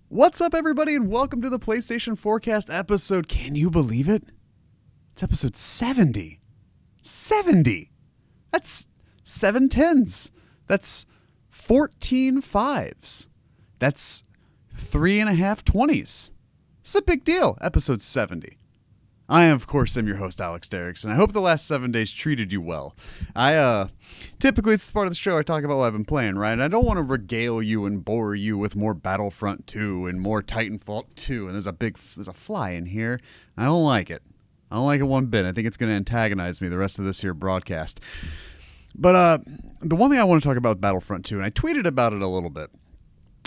What's up, everybody, and welcome to the PlayStation Forecast episode. Can you believe it? It's episode 70. 70! That's 7 10s. That's 14 5s. That's 3.5 20s. It's a big deal. Episode 70. I, of course, am your host, Alex Derricks, and I hope the last 7 days treated you well. Typically, it's part of the show I talk about what I've been playing, right? And I don't want to regale you and bore you with more Battlefront 2 and more Titanfall 2, and there's a fly in here. I don't like it. I don't like it one bit. I think it's going to antagonize me the rest of this here broadcast. But the one thing I want to talk about with Battlefront 2, and I tweeted about it a little bit,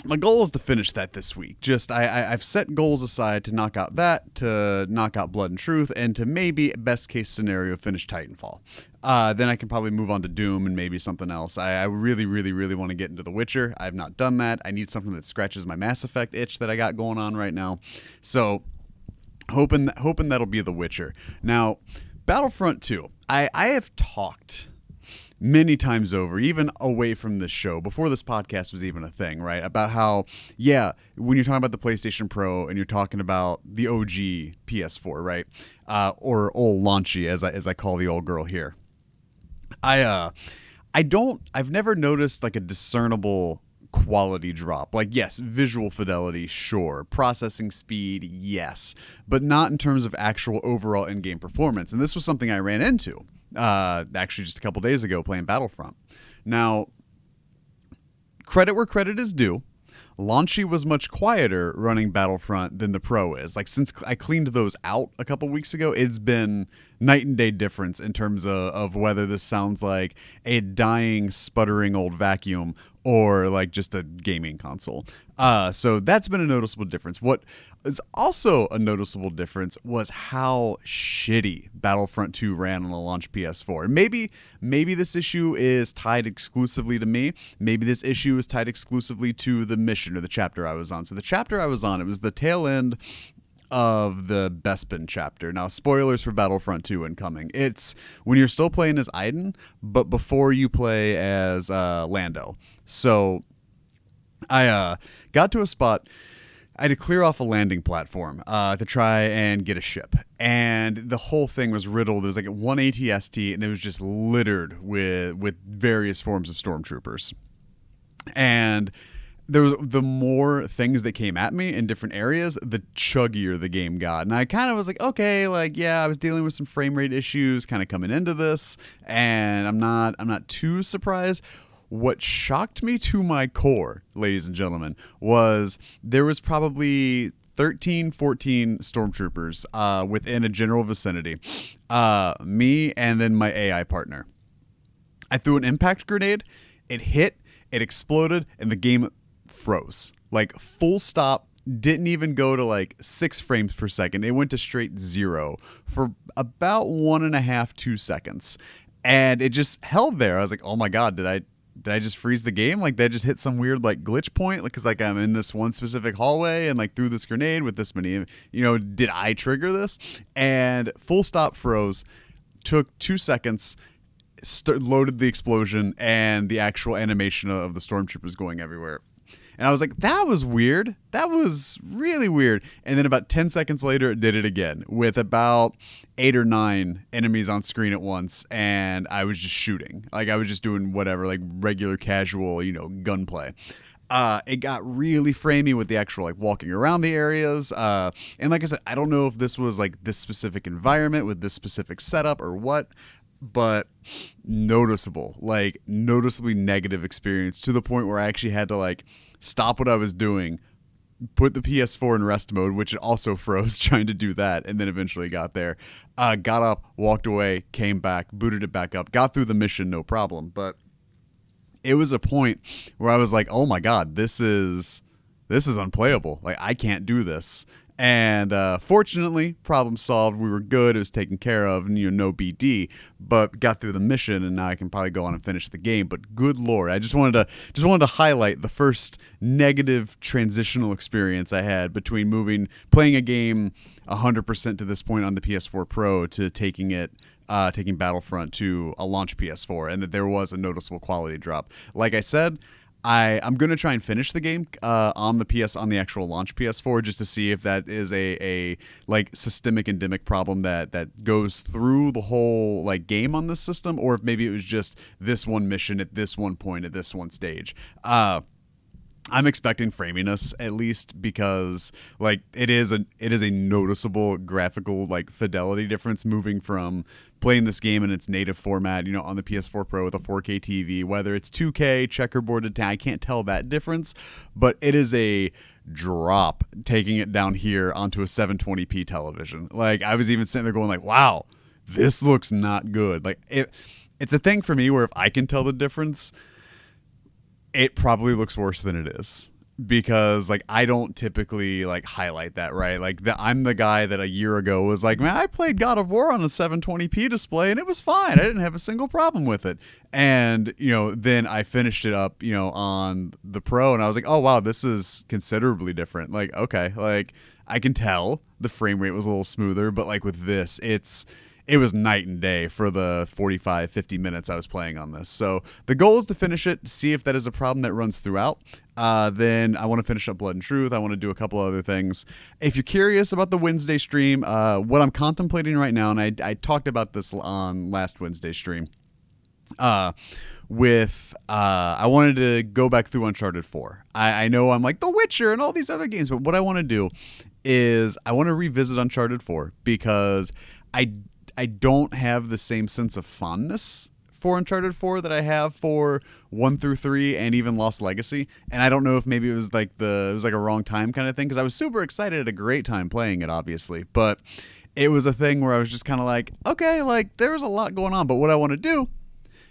my goal is to finish that this week. I've set goals aside to knock out that, to knock out Blood and Truth, and to maybe, best case scenario, finish Titanfall. Then I can probably move on to Doom and maybe something else. I really, really, really want to get into The Witcher. I have not done that. I need something that scratches my Mass Effect itch that I got going on right now. So, hoping that'll be The Witcher. Now, Battlefront 2. I have talked many times over, even away from this show, before this podcast was even a thing, right? About how, when you're talking about the PlayStation Pro and you're talking about the OG PS4, right? Or old launchy, as I call the old girl here. I've never noticed like a discernible quality drop. Like, yes, visual fidelity, sure. Processing speed, yes. But not in terms of actual overall in-game performance. And this was something I ran into actually just a couple days ago playing Battlefront. Now, credit where credit is due. Launchy was much quieter running Battlefront than the Pro is. Like, since I cleaned those out a couple weeks ago, it's been night and day difference in terms of whether this sounds like a dying, sputtering old vacuum or like just a gaming console. So that's been a noticeable difference. What is also a noticeable difference was how shitty Battlefront 2 ran on the launch PS4. Maybe this issue is tied exclusively to me. Maybe this issue is tied exclusively to the mission or the chapter I was on. So the chapter I was on, it was the tail end of the Bespin chapter. Now, spoilers for Battlefront 2 incoming. It's when you're still playing as Aiden, but before you play as Lando. So I got to a spot. I had to clear off a landing platform to try and get a ship. And the whole thing was riddled. There was like one ATST, and it was just littered with various forms of stormtroopers. And the more things that came at me in different areas, the chuggier the game got. And I kind of was like, okay, like, yeah, I was dealing with some frame rate issues kind of coming into this, and I'm not too surprised. What shocked me to my core, ladies and gentlemen, was there was probably 13, 14 stormtroopers within a general vicinity. Me and then my AI partner. I threw an impact grenade, it hit, it exploded, and the game froze. Like, full stop, didn't even go to like 6 frames per second. It went to straight 0 for about 1.5, 2 seconds. And it just held there. I was like, oh my God, did I just freeze the game? Like, did I just hit some weird like glitch point? Like, cause like I'm in this one specific hallway and like threw this grenade with this many, did I trigger this? And full stop froze, took 2 seconds, loaded the explosion and the actual animation of the stormtroopers going everywhere. And I was like, that was weird. That was really weird. And then about 10 seconds later, it did it again with about 8 or 9 enemies on screen at once. And I was just shooting. Like, I was just doing whatever, like regular, casual, gunplay. It got really framey with the actual like walking around the areas. And like I said, I don't know if this was like this specific environment with this specific setup or what, but noticeably negative experience to the point where I actually had to like stop what I was doing, put the PS4 in rest mode, which it also froze trying to do that, and then eventually got there. Got up, walked away, came back, booted it back up, got through the mission, no problem. But it was a point where I was like, oh my God, this is unplayable. Like, I can't do this. And fortunately, problem solved. We were good. It was taken care of, and no BD. But got through the mission, and now I can probably go on and finish the game. But good lord, I just wanted to highlight the first negative transitional experience I had between playing a game 100% to this point on the PS4 Pro to taking Battlefront to a launch PS4, and that there was a noticeable quality drop. Like I said, I'm gonna try and finish the game on the actual launch PS4 just to see if that is a like systemic endemic problem that goes through the whole like game on this system, or if maybe it was just this one mission at this one point at this one stage. I'm expecting framiness at least, because like it is a noticeable graphical like fidelity difference moving from playing this game in its native format, on the PS4 Pro with a 4K TV, whether it's 2K, checkerboarded, I can't tell that difference, but it is a drop taking it down here onto a 720p television. Like, I was even sitting there going like, wow, this looks not good. Like, it's a thing for me where if I can tell the difference, it probably looks worse than it is, because like I don't typically like highlight that, right? Like I'm the guy that a year ago was like, man, I played God of War on a 720p display and it was fine. I didn't have a single problem with it. And then I finished it up on the Pro, and I was like, oh wow, this is considerably different. Like, okay, like I can tell the frame rate was a little smoother, but like with this, it was night and day for the 45, 50 minutes I was playing on this. So the goal is to finish it, see if that is a problem that runs throughout. Then I want to finish up Blood and Truth. I want to do a couple other things. If you're curious about the Wednesday stream, what I'm contemplating right now, and I talked about this on last Wednesday stream, I wanted to go back through Uncharted 4. I know I'm like The Witcher and all these other games, but what I want to do is I want to revisit Uncharted 4, because I don't have the same sense of fondness for Uncharted 4 that I have for 1 through 3 and even Lost Legacy. And I don't know if maybe it was like a wrong time kind of thing, because I was super excited, had a great time playing it, obviously. But it was a thing where I was just kind of like, okay, like there's a lot going on, but what I want to do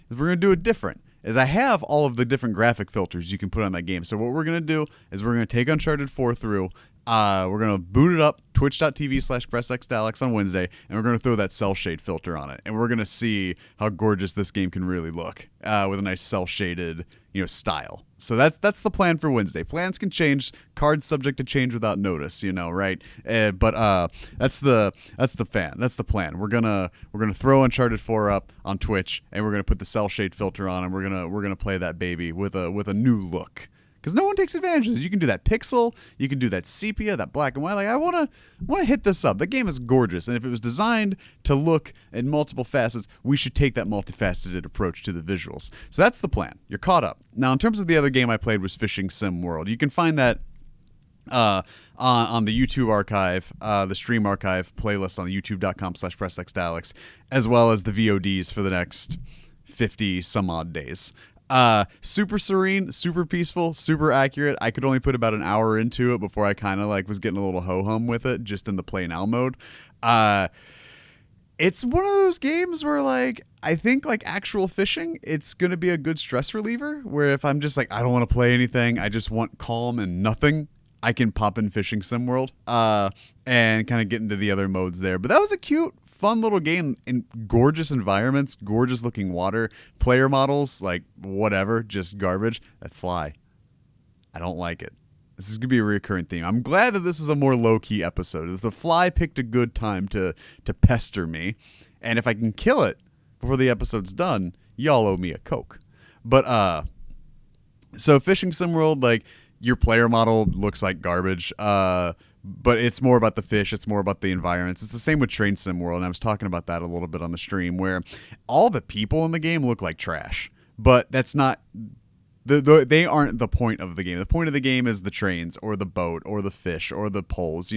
is we're going to do it different. Is I have all of the different graphic filters you can put on that game. So what we're going to do is we're going to take Uncharted 4 through. We're going to boot it up, twitch.tv/PressXDaleks on Wednesday, and we're going to throw that cell shade filter on it. And we're going to see how gorgeous this game can really look with a nice cell shaded, style. So that's the plan for Wednesday. Plans can change, cards subject to change without notice, right? But that's the plan. That's the plan. We're gonna throw Uncharted 4 up on Twitch, and we're gonna put the cell shade filter on, and we're gonna play that baby with a new look. Because no one takes advantage of this. You can do that pixel, you can do that sepia, that black and white. Like, I want to hit this up. The game is gorgeous, and if it was designed to look in multiple facets, we should take that multifaceted approach to the visuals. So that's the plan. You're caught up. Now, in terms of the other game I played was Fishing Sim World. You can find that on the YouTube archive, the stream archive playlist on youtube.com/PressXDaleks, as well as the VODs for the next 50 some odd days. Super serene, super peaceful, super accurate. I could only put about an hour into it before I kind of like was getting a little ho-hum with it just in the play now mode. It's one of those games where like, I think like actual fishing, it's going to be a good stress reliever, where if I'm just like, I don't want to play anything, I just want calm and nothing, I can pop in Fishing Sim World, and kind of get into the other modes there. But that was a cute, fun little game in gorgeous environments, gorgeous looking water, player models, like whatever, just garbage. That fly, I don't like it. This is going to be a recurring theme. I'm glad that this is a more low-key episode. The fly picked a good time to pester me, and if I can kill it before the episode's done, y'all owe me a Coke. But, so Fishing Sim World, like, your player model looks like garbage, but it's more about the fish. It's more about the environments. It's the same with Train Sim World, and I was talking about that a little bit on the stream, where all the people in the game look like trash. But that's not They aren't the point of the game. The point of the game is the trains or the boat or the fish or the poles.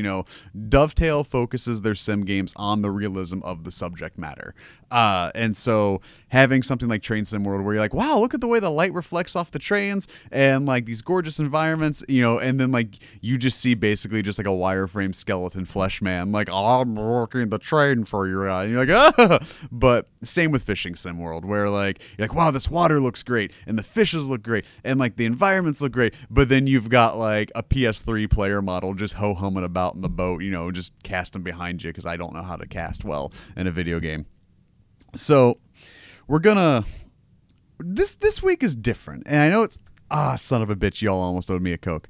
Dovetail focuses their sim games on the realism of the subject matter. And so having something like Train Sim World where you're like, wow, look at the way the light reflects off the trains and like these gorgeous environments, and then like you just see basically just like a wireframe skeleton flesh man, like, oh, I'm working the train for you. And you're like, ah. But same with Fishing Sim World where like, you're like, wow, this water looks great and the fishes look great and like the environments look great. But then you've got like a PS3 player model just ho-humming about in the boat, just casting behind you because I don't know how to cast well in a video game. So we're gonna this week is different, and I know it's son of a bitch, y'all almost owed me a Coke.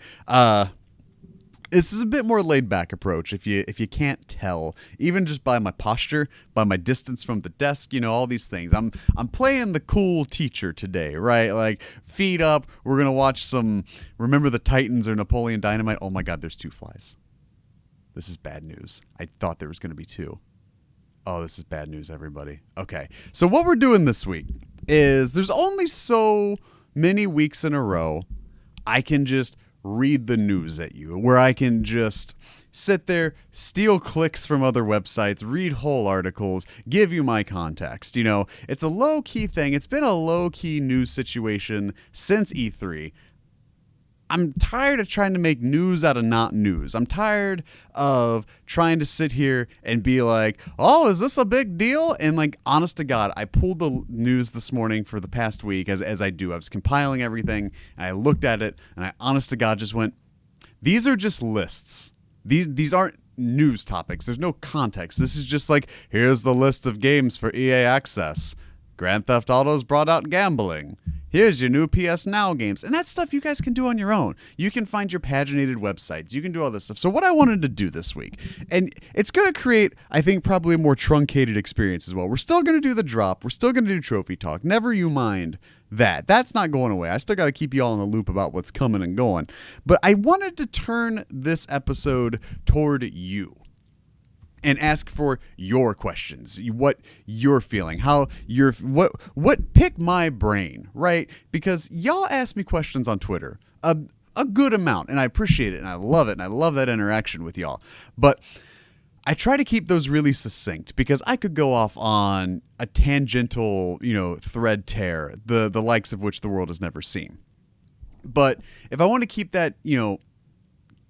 This is a bit more laid back approach if you can't tell, even just by my posture, by my distance from the desk, all these things. I'm playing the cool teacher today, right? Like feet up, we're gonna watch some Remember the Titans or Napoleon Dynamite. Oh my god, there's 2 flies. This is bad news. I thought there was gonna be 2. Oh, this is bad news, everybody. Okay, so what we're doing this week is there's only so many weeks in a row I can just read the news at you, where I can just sit there, steal clicks from other websites, read whole articles, give you my context. It's a low-key thing. It's been a low-key news situation since E3. I'm tired of trying to make news out of not news. I'm tired of trying to sit here and be like, oh, is this a big deal? And like, honest to God, I pulled the news this morning for the past week as I do. I was compiling everything and I looked at it and I honest to God just went, these are just lists. These aren't news topics. There's no context. This is just like, here's the list of games for EA Access. Grand Theft Auto's brought out gambling. Here's your new PS Now games. And that's stuff you guys can do on your own. You can find your paginated websites. You can do all this stuff. So what I wanted to do this week, and it's going to create, I think, probably a more truncated experience as well. We're still going to do the drop. We're still going to do Trophy Talk. Never you mind that. That's not going away. I still got to keep you all in the loop about what's coming and going. But I wanted to turn this episode toward you and ask for your questions, what you're feeling, how you're, what pick my brain, right? Because y'all ask me questions on Twitter a good amount, and I appreciate it, and I love it, and I love that interaction with y'all. But I try to keep those really succinct because I could go off on a tangential, thread tear, the likes of which the world has never seen. But if I want to keep that,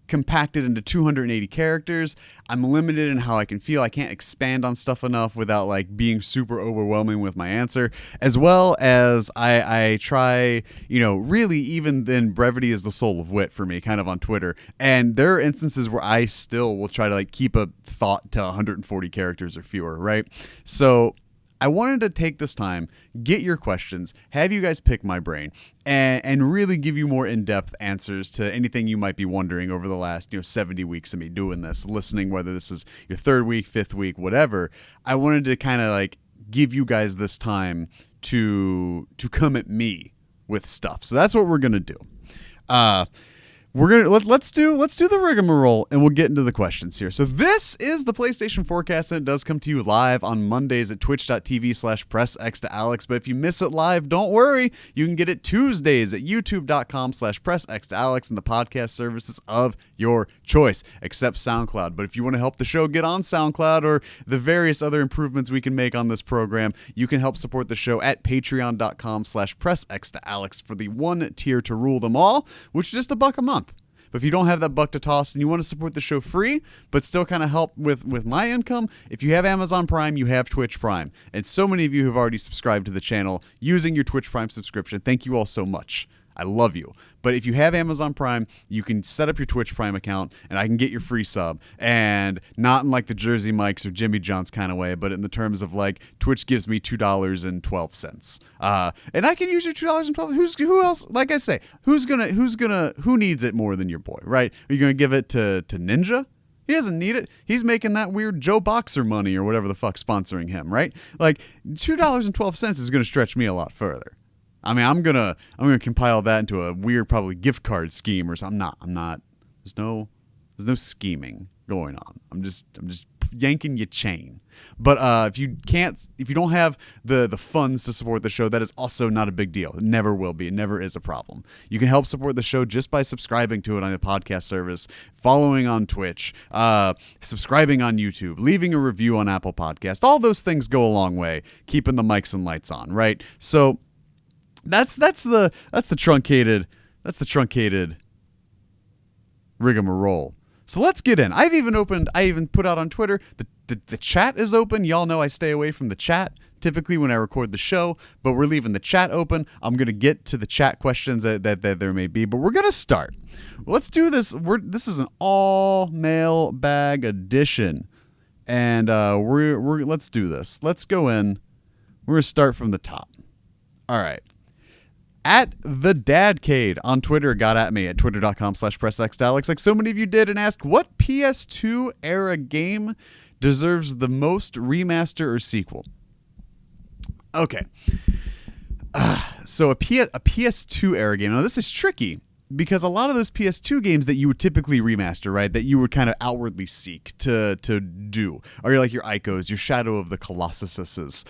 compacted into 280 characters, I'm limited in how I can feel. I can't expand on stuff enough without like being super overwhelming with my answer, as well as I try, really even then brevity is the soul of wit for me kind of on Twitter. And there are instances where I still will try to like keep a thought to 140 characters or fewer, right? So I wanted to take this time, get your questions, have you guys pick my brain, and really give you more in-depth answers to anything you might be wondering over the last 70 weeks of me doing this, listening, whether this is your 3rd week, 5th week, whatever. I wanted to kind of like give you guys this time to come at me with stuff. So that's what we're gonna do. Let's do the rigmarole and we'll get into the questions here. So this is the PlayStation Forecast, and it does come to you live on Mondays at twitch.tv/pressxtoalex. But if you miss it live, don't worry. You can get it Tuesdays at youtube.com/pressxtoalex and the podcast services of your choice, except SoundCloud. But if you want to help the show get on SoundCloud or the various other improvements we can make on this program, you can help support the show at patreon.com/pressxtoalex for the one tier to rule them all, which is just $1 a month. But if you don't have that buck to toss and you want to support the show free, but still kind of help with my income, if you have Amazon Prime, you have Twitch Prime. And so many of you have already subscribed to the channel using your Twitch Prime subscription. Thank you all so much. I love you. But if you have Amazon Prime, you can set up your Twitch Prime account and I can get your free sub. And not in like the Jersey Mike's or Jimmy John's kind of way, but in the terms of like Twitch gives me $2.12. And I can use your $2.12. Who else? Like I say, who needs it more than your boy, right? Are you going to give it to Ninja? He doesn't need it. He's making that weird Joe Boxer money or whatever the fuck sponsoring him, right? Like $2.12 is going to stretch me a lot further. I mean, I'm gonna compile that into a weird, probably gift card scheme or something. I'm not. There's no scheming going on. I'm just yanking your chain. But if you don't have the funds to support the show, that is also not a big deal. It never will be. It never is a problem. You can help support the show just by subscribing to it on a podcast service, following on Twitch, subscribing on YouTube, leaving a review on Apple Podcast. All those things go a long way, keeping the mics and lights on, right? So that's the truncated rigmarole. So let's get in. I even put out on Twitter, the chat is open. Y'all know I stay away from the chat typically when I record the show, but we're leaving the chat open. I'm going to get to the chat questions that there may be, but we're going to start. Let's do this. This is an all mailbag edition, and let's do this. Let's go in. We're going to start from the top. All right. At the Dadcade on Twitter got at me at twitter.com/PressXDialects, like so many of you did, and asked what PS2 era game deserves the most remaster or sequel. Okay. So a PS2 era game. Now this is tricky because a lot of those PS2 games that you would typically remaster, right, that you would kind of outwardly seek to do, are like your Icos, your Shadow of the Colossuses,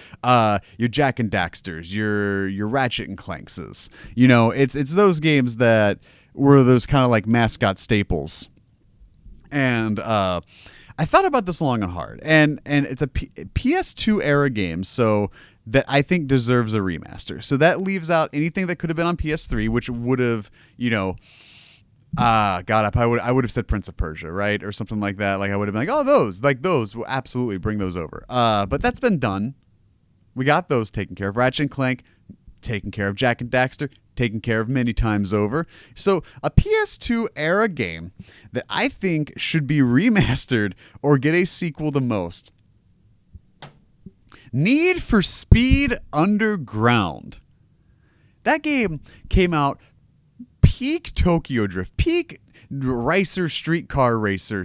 your Jak and Daxters, your Ratchet and Clankses. You know, it's those games that were those kind of like mascot staples. And I thought about this long and hard, and it's a PS2 era game, so that I think deserves a remaster. So that leaves out anything that could have been on PS3, which would have, you know, I would have said Prince of Persia, right? Or something like that. Like I would have been like, those will absolutely bring those over. But that's been done. We got those taken care of. Ratchet and Clank, taken care of. Jak and Daxter, taken care of many times over. So a PS2 era game that I think should be remastered or get a sequel the most. Need for Speed Underground. That game came out peak Tokyo Drift, peak streetcar racer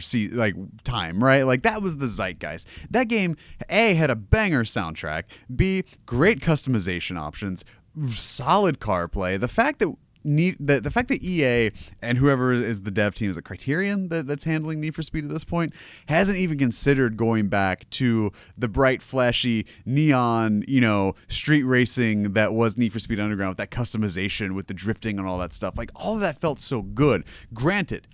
time, right? Like that was the zeitgeist. That game, A, had a banger soundtrack, B, great customization options, solid car play. The fact that EA and whoever is the dev team, is it Criterion that's handling Need for Speed at this point, hasn't even considered going back to the bright, flashy, neon, street racing that was Need for Speed Underground, with that customization, with the drifting and all that stuff. Like all of that felt so good. Granted,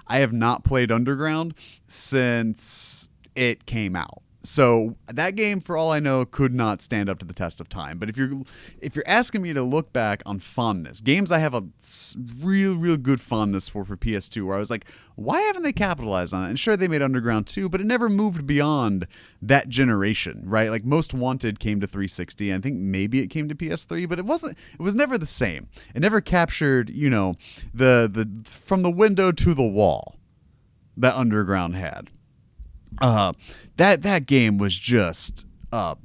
I have not played Underground since it came out. So that game, for all I know, could not stand up to the test of time. But if you're asking me to look back on fondness, games I have a real good fondness for PS2, where I was like, why haven't they capitalized on it? And sure, they made Underground 2, but it never moved beyond that generation, right? Like Most Wanted came to 360, and I think maybe it came to PS3, but it was never the same. It never captured, the from the window to the wall that Underground had. That game was just a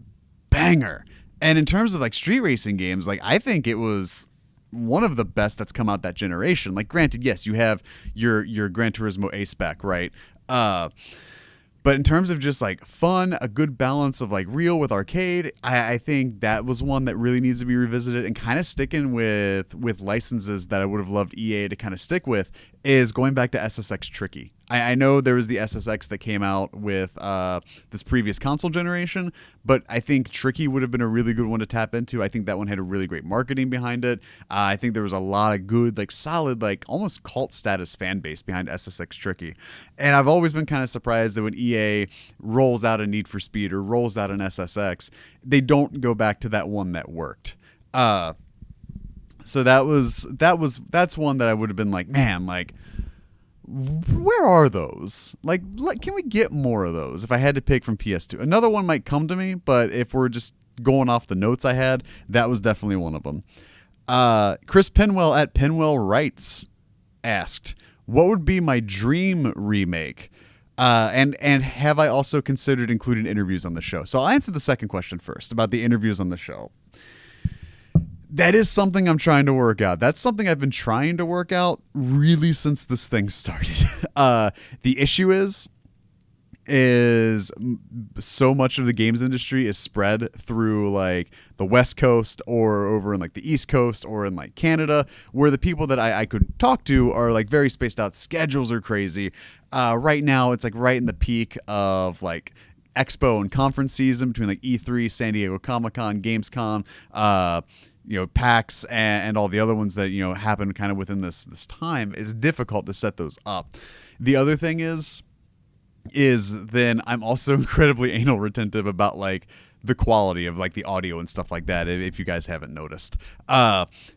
banger. And in terms of like street racing games, like I think it was one of the best that's come out that generation. Like granted, yes, you have your Gran Turismo A-Spec, right? But in terms of just like fun, a good balance of like real with arcade, I think that was one that really needs to be revisited. And kind of sticking with licenses that I would have loved EA to kind of stick with is going back to SSX Tricky. I know there was the SSX that came out with this previous console generation, but I think Tricky would have been a really good one to tap into. I think that one had a really great marketing behind it. I think there was a lot of good, like solid, like almost cult status fan base behind SSX Tricky. And I've always been kind of surprised that when EA rolls out a Need for Speed or rolls out an SSX, they don't go back to that one that worked. So that's one that I would have been like, man, like, where are those? Like, can we get more of those if I had to pick from PS2? Another one might come to me, but if we're just going off the notes I had, that was definitely one of them. Chris Penwell at Penwell Writes asked, what would be my dream remake? And have I also considered including interviews on the show? So I'll answer the second question first about the interviews on the show. That is something I'm trying to work out. That's something I've been trying to work out really since this thing started. The issue is so much of the games industry is spread through like the West Coast or over in like the East Coast or in like Canada, where the people that I could talk to are like very spaced out. Schedules are crazy. Right now it's like right in the peak of like expo and conference season between like E3, San Diego Comic-Con, Gamescom, PAX, and all the other ones that, happen kind of within this time. It's difficult to set those up. The other thing is then I'm also incredibly anal retentive about like the quality of like the audio and stuff like that, if you guys haven't noticed.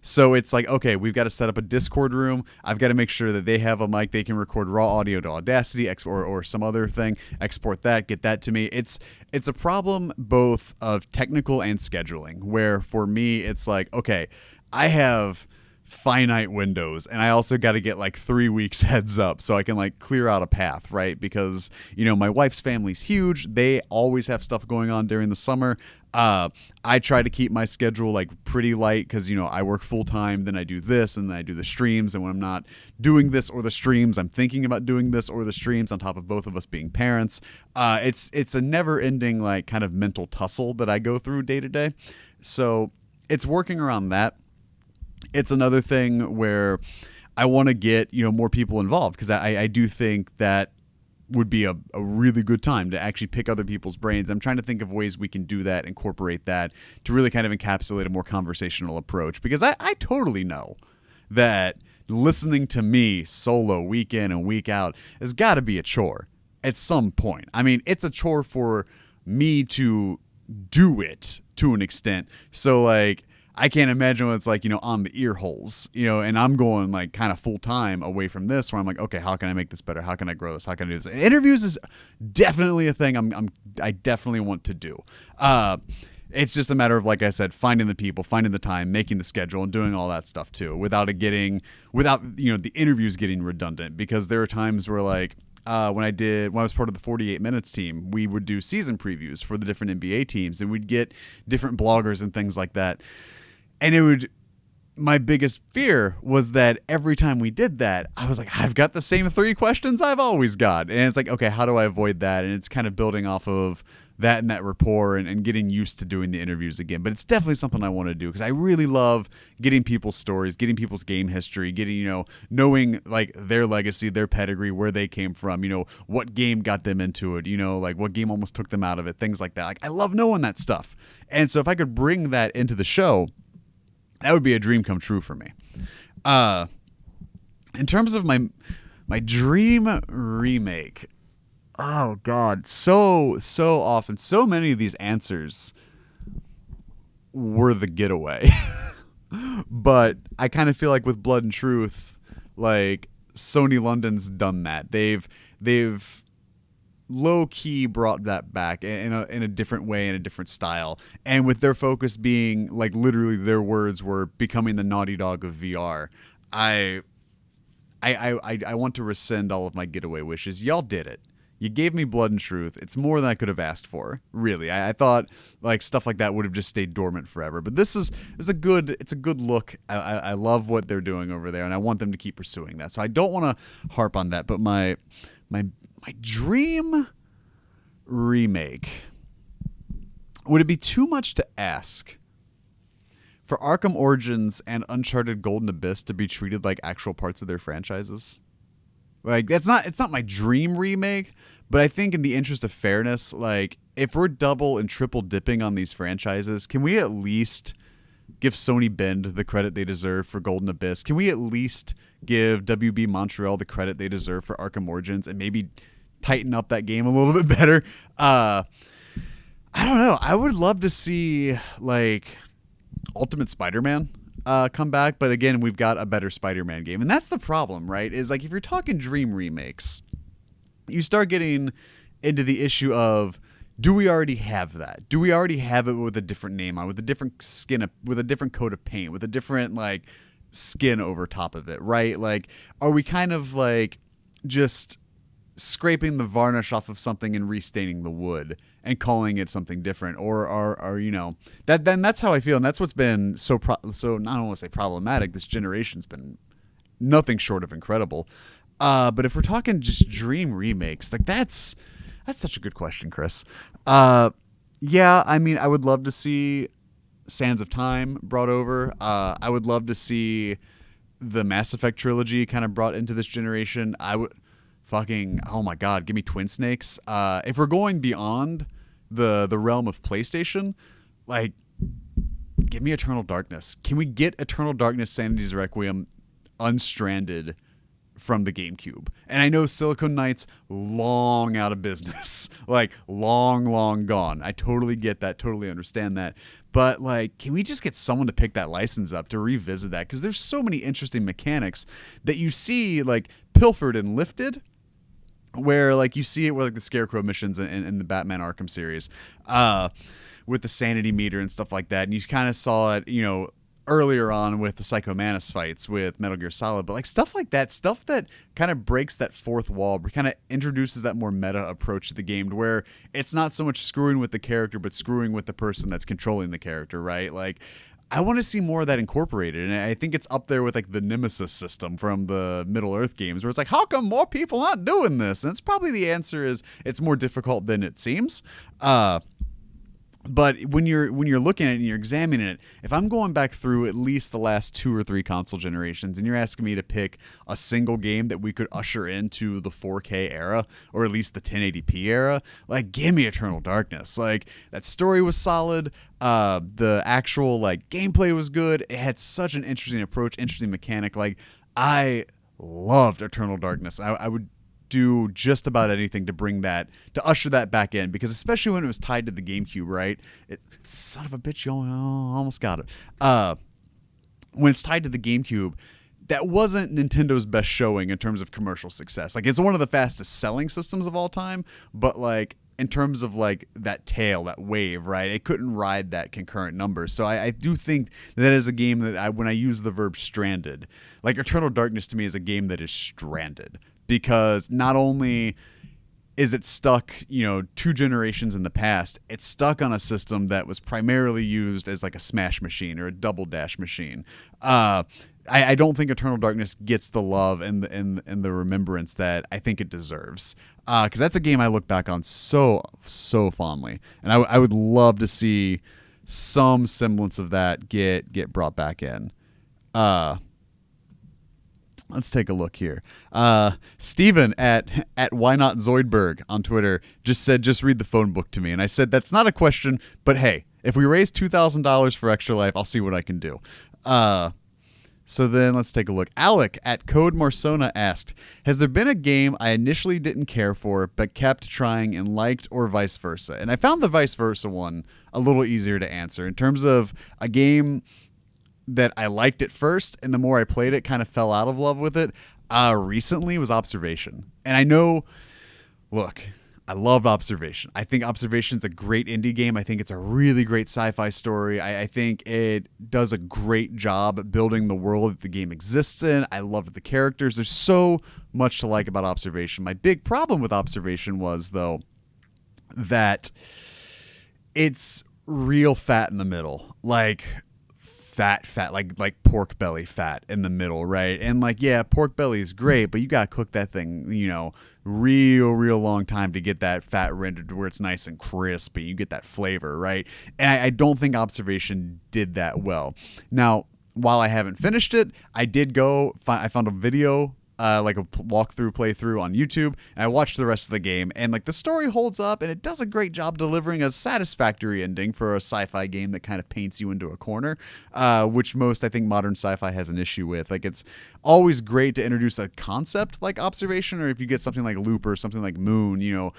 So it's like, okay, we've got to set up a Discord room. I've got to make sure that they have a mic. They can record raw audio to Audacity or some other thing, export that, get that to me. It's a problem both of technical and scheduling, where for me, it's like, okay, I have finite windows, and I also got to get like 3 weeks heads up so I can like clear out a path, right? Because my wife's family's huge. They always have stuff going on during the summer. I try to keep my schedule like pretty light because I work full time, then I do this, and then I do the streams. And when I'm not doing this or the streams, I'm thinking about doing this or the streams, on top of both of us being parents. It's a never ending like kind of mental tussle that I go through day to day. So it's working around that. It's another thing where I want to get, more people involved, because I do think that would be a really good time to actually pick other people's brains. I'm trying to think of ways we can do that, incorporate that, to really kind of encapsulate a more conversational approach, because I totally know that listening to me solo week in and week out has got to be a chore at some point. I mean, it's a chore for me to do it to an extent. So like, I can't imagine what it's like, on the ear holes, and I'm going like kind of full time away from this, where I'm like, okay, how can I make this better? How can I grow this? How can I do this? Interviews is definitely a thing I definitely want to do. It's just a matter of, like I said, finding the people, finding the time, making the schedule, and doing all that stuff too, without the interviews getting redundant, because there are times where like, when I was part of the 48 Minutes team, we would do season previews for the different NBA teams, and we'd get different bloggers and things like that. And my biggest fear was that every time we did that, I was like, I've got the same 3 questions I've always got. And it's like, okay, how do I avoid that? And it's kind of building off of that and that rapport and getting used to doing the interviews again. But it's definitely something I want to do, because I really love getting people's stories, getting people's game history, getting, knowing like their legacy, their pedigree, where they came from, what game got them into it, like what game almost took them out of it, things like that. Like, I love knowing that stuff. And so if I could bring that into the show, that would be a dream come true for me. In terms of my dream remake, oh God, so often, so many of these answers were The Getaway. But I kind of feel like with Blood and Truth, like Sony London's done that. They've low-key brought that back in a different way, in a different style, and with their focus being like, literally their words were, becoming the Naughty Dog of VR. I want to rescind all of my Getaway wishes. Y'all did it. You gave me Blood and Truth. It's more than I could have asked for, really. I thought like stuff like that would have just stayed dormant forever, but it's a good look. I love what they're doing over there, and I want them to keep pursuing that. So I don't want to harp on that, but my dream remake, would it be too much to ask for Arkham Origins and Uncharted Golden Abyss to be treated like actual parts of their franchises? Like, it's not my dream remake, but I think in the interest of fairness, like, if we're double and triple dipping on these franchises, can we at least give Sony Bend the credit they deserve for Golden Abyss? Can we at least give WB Montreal the credit they deserve for Arkham Origins, and maybe tighten up that game a little bit better? I don't know. I would love to see like Ultimate Spider-Man come back, but again, we've got a better Spider-Man game, and that's the problem, right? Is like, if you're talking dream remakes, you start getting into the issue of, do we already have that? Do we already have it with a different name on, with a different skin, with a different coat of paint, with a different like skin over top of it, right? Like, are we kind of like just scraping the varnish off of something and restaining the wood and calling it something different, or are that's how I feel, and that's what's been so not want to say problematic. This generation's been nothing short of incredible. But if we're talking just dream remakes, like that's such a good question, Chris. Yeah, I mean, I would love to see Sands of Time brought over. I would love to see the Mass Effect trilogy kind of brought into this generation. fucking, oh my God, give me Twin Snakes. If we're going beyond the realm of PlayStation, like, give me Eternal Darkness. Can we get Eternal Darkness Sanity's Requiem unstranded from the GameCube? And I know Silicon Knights long out of business, like long gone. I totally get that, totally understand that. But like, can we just get someone to pick that license up to revisit that? Because there's so many interesting mechanics that you see like pilfered and lifted, where like you see it with like the Scarecrow missions in the Batman Arkham series, with the sanity meter and stuff like that. And you kind of saw it, you know, earlier on with the Psycho Mantis fights with Metal Gear Solid, but like stuff like that, stuff that kind of breaks that fourth wall, kind of introduces that more meta approach to the game, where it's not so much screwing with the character, but screwing with the person that's controlling the character, right? Like, I want to see more of that incorporated, and I think it's up there with like the Nemesis system from the Middle Earth games, where it's like, how come more people aren't doing this? And it's probably the answer is it's more difficult than it seems. But when you're looking at it and you're examining it, if I'm going back through at least the last 2 or 3 console generations, and you're asking me to pick a single game that we could usher into the 4K era, or at least the 1080p era, like, give me Eternal Darkness. Like, that story was solid. The actual like gameplay was good. It had such an interesting approach, interesting mechanic. Like, I loved Eternal Darkness. I would do just about anything to bring that, to usher that back in, because especially when it was tied to the GameCube, right? Son of a bitch, you almost got it. When it's tied to the GameCube, that wasn't Nintendo's best showing in terms of commercial success. Like, it's one of the fastest selling systems of all time, but like, in terms of like that tail, that wave, right? It couldn't ride that concurrent number. So I do think that is a game that when I use the verb stranded, like Eternal Darkness to me is a game that is stranded, because not only is it stuck, 2 generations in the past, it's stuck on a system that was primarily used as like a smash machine or a double dash machine. I don't think Eternal Darkness gets the love and the remembrance that I think it deserves. Because that's a game I look back on so fondly, and I would love to see some semblance of that get brought back in. Let's take a look here. Steven at Why Not Zoidberg on Twitter just said, just read the phone book to me. And I said, that's not a question, but hey, if we raise $2,000 for Extra Life, I'll see what I can do. So then let's take a look. Alec at Code Marsona asked, has there been a game I initially didn't care for but kept trying and liked, or vice versa? And I found the vice versa one a little easier to answer, in terms of a game that I liked at first, and the more I played it, kind of fell out of love with it. Recently was Observation. And I know, look, I love Observation. I think Observation's a great indie game. I think it's a really great sci-fi story. I think it does a great job at building the world that the game exists in. I loved the characters. There's so much to like about Observation. My big problem with Observation was, though, that it's real fat in the middle. Like, fat, like pork belly fat in the middle, right? And like, yeah, pork belly is great, but you gotta cook that thing, real long time to get that fat rendered to where it's nice and crispy. You get that flavor, right? And I don't think Observation did that well. Now, while I haven't finished it, I did I found a video, like a playthrough on YouTube, and I watched the rest of the game, and like the story holds up, and it does a great job delivering a satisfactory ending for a sci-fi game that kind of paints you into a corner, which most, I think, modern sci-fi has an issue with. Like, it's always great to introduce a concept like Observation, or if you get something like Looper, something like Moon,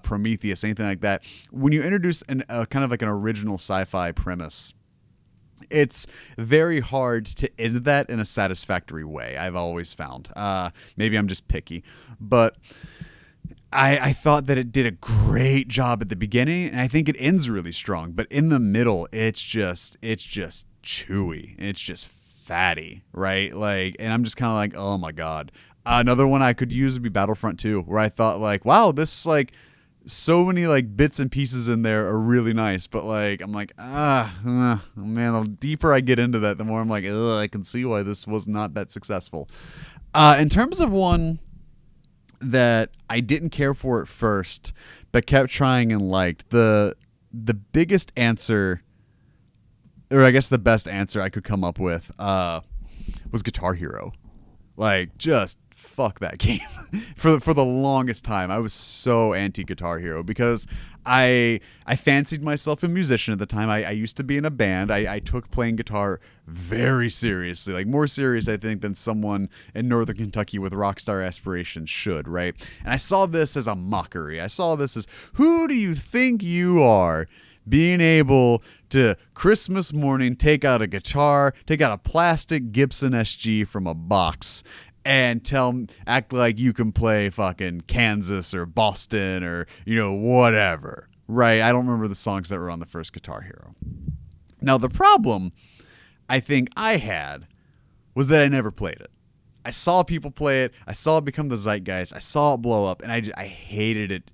Prometheus, anything like that. When you introduce kind of like an original sci-fi premise, it's very hard to end that in a satisfactory way, I've always found. Maybe I'm just picky, but I thought that it did a great job at the beginning, and I think it ends really strong. But in the middle, it's just chewy. It's just fatty, right? Like, and I'm just kind of like, oh my God. Another one I could use would be Battlefront 2, where I thought like, wow, this like, so many like bits and pieces in there are really nice, but like, I'm like, man, the deeper I get into that, the more I'm like, I can see why this was not that successful. In terms of one that I didn't care for at first, but kept trying and liked, the biggest answer, or I guess the best answer I could come up with, was Guitar Hero. Like, just fuck that game. For the longest time, I was so anti Guitar Hero because I fancied myself a musician at the time. I used to be in a band. I took playing guitar very seriously, like more serious, I think, than someone in Northern Kentucky with rock star aspirations should, right? And I saw this as a mockery. I saw this as, who do you think you are, being able to Christmas morning take out a guitar, take out a plastic Gibson SG from a box, and act like you can play fucking Kansas or Boston or, whatever, right? I don't remember the songs that were on the first Guitar Hero. Now, the problem I think I had was that I never played it. I saw people play it. I saw it become the zeitgeist. I saw it blow up, and I hated it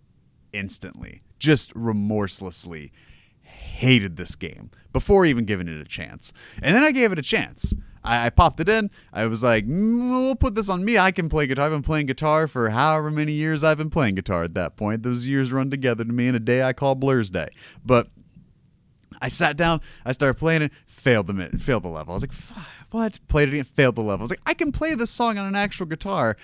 instantly, just remorselessly hated this game before even giving it a chance. And then I gave it a chance. I popped it in. I was like, we'll put this on me. I can play guitar. I've been playing guitar for however many years I've been playing guitar at that point. Those years run together to me in a day I call Blur's Day. But I sat down. I started playing it. Failed the level. I was like, what? Played it again. Failed the level. I was like, I can play this song on an actual guitar.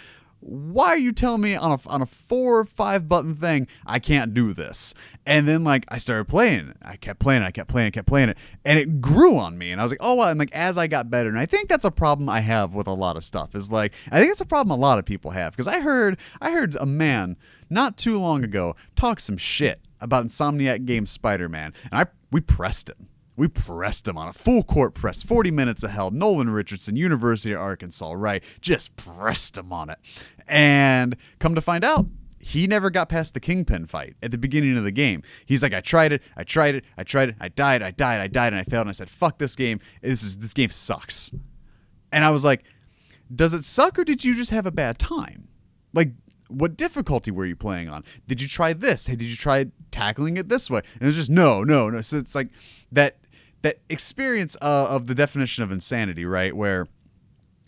Why are you telling me on a 4 or 5 button thing I can't do this? And then I started playing it. I kept playing it, and it grew on me. And I was like, oh wow. And as I got better, and I think that's a problem I have with a lot of stuff, is I think it's a problem a lot of people have, because I heard a man not too long ago talk some shit about Insomniac Games Spider-Man, and we pressed him. We pressed him on a full court press, 40 minutes of hell. Nolan Richardson, University of Arkansas, right? Just pressed him on it. And come to find out, he never got past the Kingpin fight at the beginning of the game. He's like, I tried it, I died, and I failed, and I said, fuck this game. This game sucks. And I was like, does it suck, or did you just have a bad time? What difficulty were you playing on? Did you try this? Hey, did you try tackling it this way? And it was just no. So it's like that experience of the definition of insanity, right? Where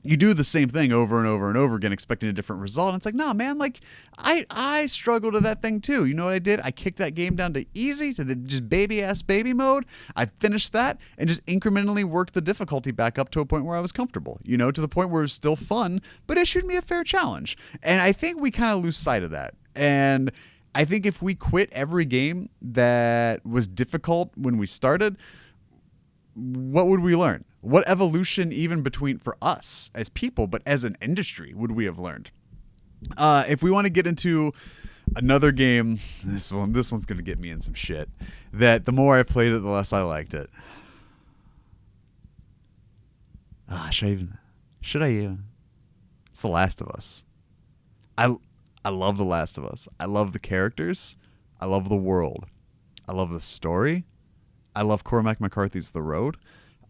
you do the same thing over and over and over again, expecting a different result. And it's like, nah, man, I struggled with that thing too. You know what I did? I kicked that game down to easy, to the just baby mode. I finished that and just incrementally worked the difficulty back up to a point where I was comfortable, to the point where it was still fun, but issued me a fair challenge. And I think we kind of lose sight of that. And I think if we quit every game that was difficult when we started, what would we learn? What evolution, even for us as people, but as an industry, would we have learned? If we want to get into another game, this one's going to get me in some shit, that the more I played it, the less I liked it. Should I even? It's The Last of Us. I love The Last of Us. I love the characters. I love the world. I love the story. I love Cormac McCarthy's The Road.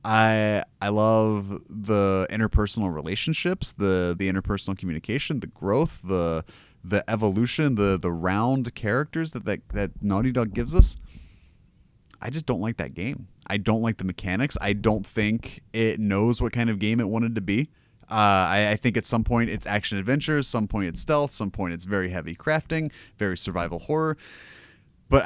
I love the interpersonal relationships, the interpersonal communication, the growth, the evolution, the round characters that Naughty Dog gives us. I just don't like that game. I don't like the mechanics. I don't think it knows what kind of game it wanted to be. I think at some point it's action adventure, some point it's stealth, some point it's very heavy crafting, very survival horror. But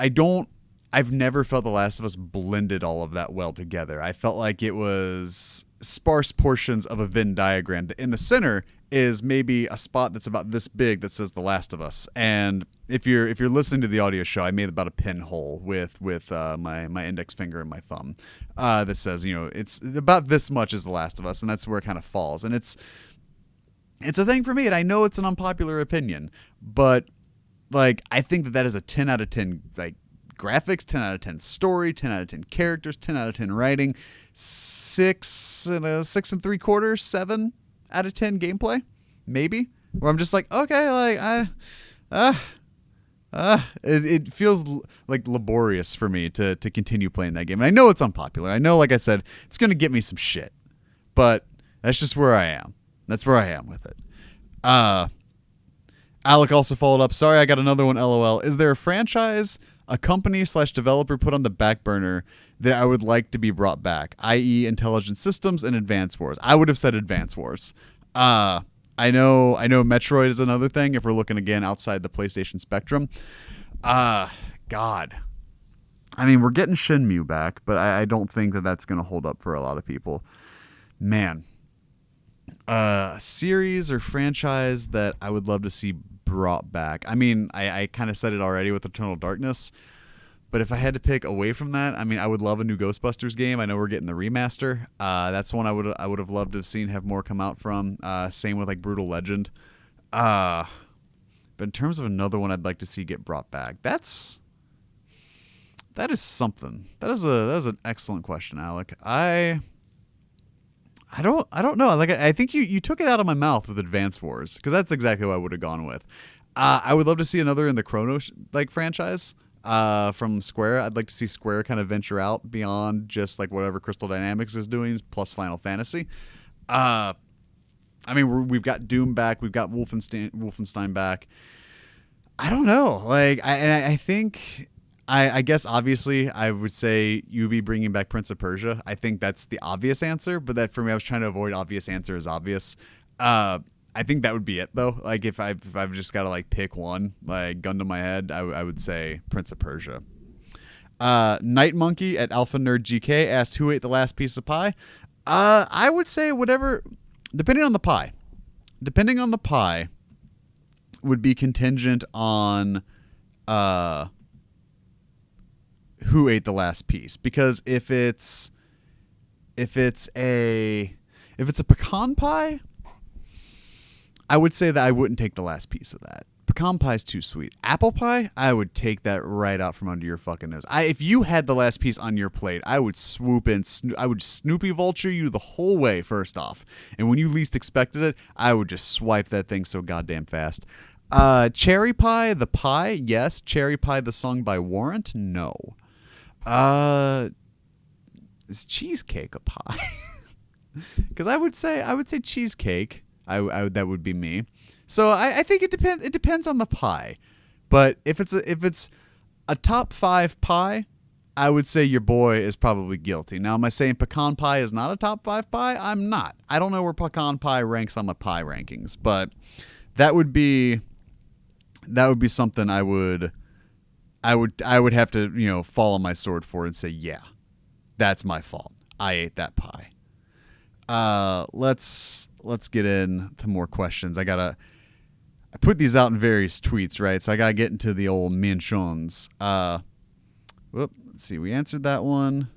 I've never felt The Last of Us blended all of that well together. I felt like it was sparse portions of a Venn diagram. In the center is maybe a spot that's about this big that says The Last of Us. And if you're listening to the audio show, I made about a pinhole with my index finger and my thumb that says, it's about this much is The Last of Us, and that's where it kind of falls. And it's a thing for me, and I know it's an unpopular opinion, but I think that is a 10 out of 10 graphics, 10 out of 10 story, 10 out of 10 characters, 10 out of 10 writing, 6 3/4, 7 out of 10 gameplay, maybe. Where I'm just like, okay, it feels laborious for me to continue playing that game. And I know it's unpopular. I know, like I said, it's going to get me some shit, but that's just where I am. That's where I am with it. Alec also followed up. Sorry, I got another one. LOL. Is there a franchise, a company/developer put on the back burner that I would like to be brought back, i.e. Intelligent Systems and Advance Wars? I would have said Advance Wars. I know Metroid is another thing if we're looking again outside the PlayStation spectrum. God. I mean, we're getting Shenmue back, but I don't think that that's going to hold up for a lot of people. Man. A series or franchise that I would love to see brought back. I mean, I kind of said it already with Eternal Darkness, but if I had to pick away from that, I mean, I would love a new Ghostbusters game. I know we're getting the remaster. That's one I would have loved to have seen have more come out from. Same with like Brutal Legend. But in terms of another one I'd like to see get brought back, that is something. That is an excellent question, Alec. I don't know. Like I think you took it out of my mouth with Advance Wars, because that's exactly what I would have gone with. I would love to see another in the Chrono franchise from Square. I'd like to see Square kind of venture out beyond just like whatever Crystal Dynamics is doing plus Final Fantasy. I mean, we've got Doom back, we've got Wolfenstein back. I don't know. Like I think. I guess obviously I would say you be bringing back Prince of Persia. I think that's the obvious answer, but that for me I was trying to avoid obvious answer as obvious. I think that would be it though. Like if I've just got to like pick one, like gun to my head, I would say Prince of Persia. Night Monkey at Alpha Nerd GK asked who ate the last piece of pie. I would say whatever, depending on the pie. Depending on the pie would be contingent on who ate the last piece, because if it's a pecan pie, I would say that I wouldn't take the last piece of that. Pecan pie is too sweet. Apple pie, I would take that right out from under your fucking nose. If you had the last piece on your plate, I would swoop in. I would Snoopy vulture you the whole way. First off, and when you least expected it, I would just swipe that thing so goddamn fast. Cherry pie, the pie, yes. Cherry Pie, the song by Warrant, no. Is cheesecake a pie? Because I would say cheesecake. That would be me. So I think it depends. It depends on the pie. But if it's a top 5 pie, I would say your boy is probably guilty. Now, am I saying pecan pie is not a top 5 pie? I'm not. I don't know where pecan pie ranks on my pie rankings, but that would be something I would have to, fall on my sword for and say, yeah, that's my fault. I ate that pie. Let's get into more questions. I put these out in various tweets, right? So I gotta get into the old mentions. Let's see. We answered that one.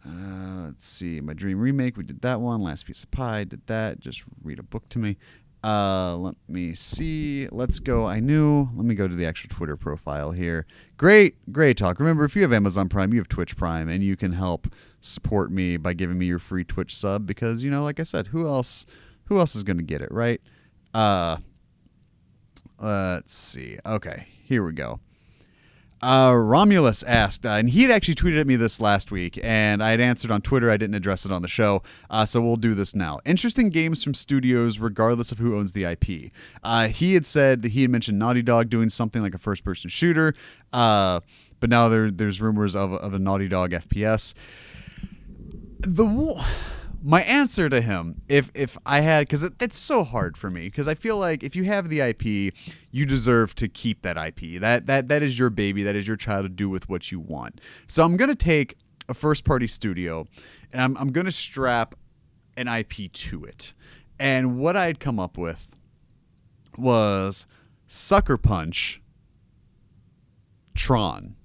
Let's see. My Dream Remake, we did that one. Last Piece of Pie, did that. Just read a book to me. Let me see. Let's go. Let me go to the actual Twitter profile here. Great talk. Remember, if you have Amazon Prime, you have Twitch Prime, and you can help support me by giving me your free Twitch sub, because, like I said, who else is going to get it, right? Let's see. Okay, here we go. Romulus asked, and he had actually tweeted at me this last week, and I had answered on Twitter. I didn't address it on the show, so we'll do this now. Interesting games from studios, regardless of who owns the IP. He had said that he had mentioned Naughty Dog doing something like a first-person shooter, but now there's rumors of a Naughty Dog FPS. My answer to him, if I had, because it's so hard for me, because I feel like if you have the IP, you deserve to keep that IP. That is your baby. That is your child to do with what you want. So I'm going to take a first-party studio, and I'm going to strap an IP to it. And what I'd come up with was Sucker Punch Tron.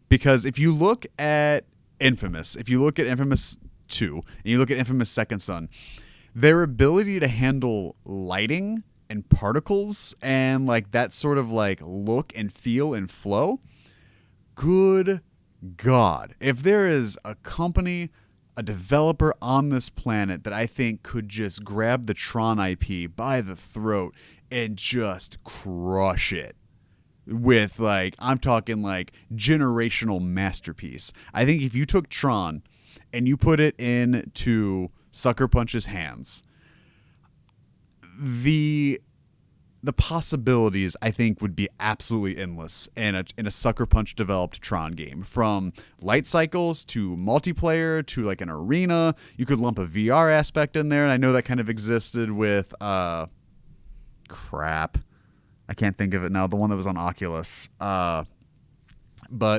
Because if you look at Infamous 2 and you look at Infamous Second Son, their ability to handle lighting and particles and like that sort of like look and feel and flow, good God, if there is a company, a developer on this planet that I think could just grab the Tron IP by the throat and just crush it with, like, I'm talking like generational masterpiece. I think if you took Tron and you put it into Sucker Punch's hands, the possibilities, I think, would be absolutely endless in a Sucker Punch developed Tron game. From light cycles to multiplayer to like an arena. You could lump a VR aspect in there, and I know that kind of existed with crap. I can't think of it now. The one that was on Oculus. But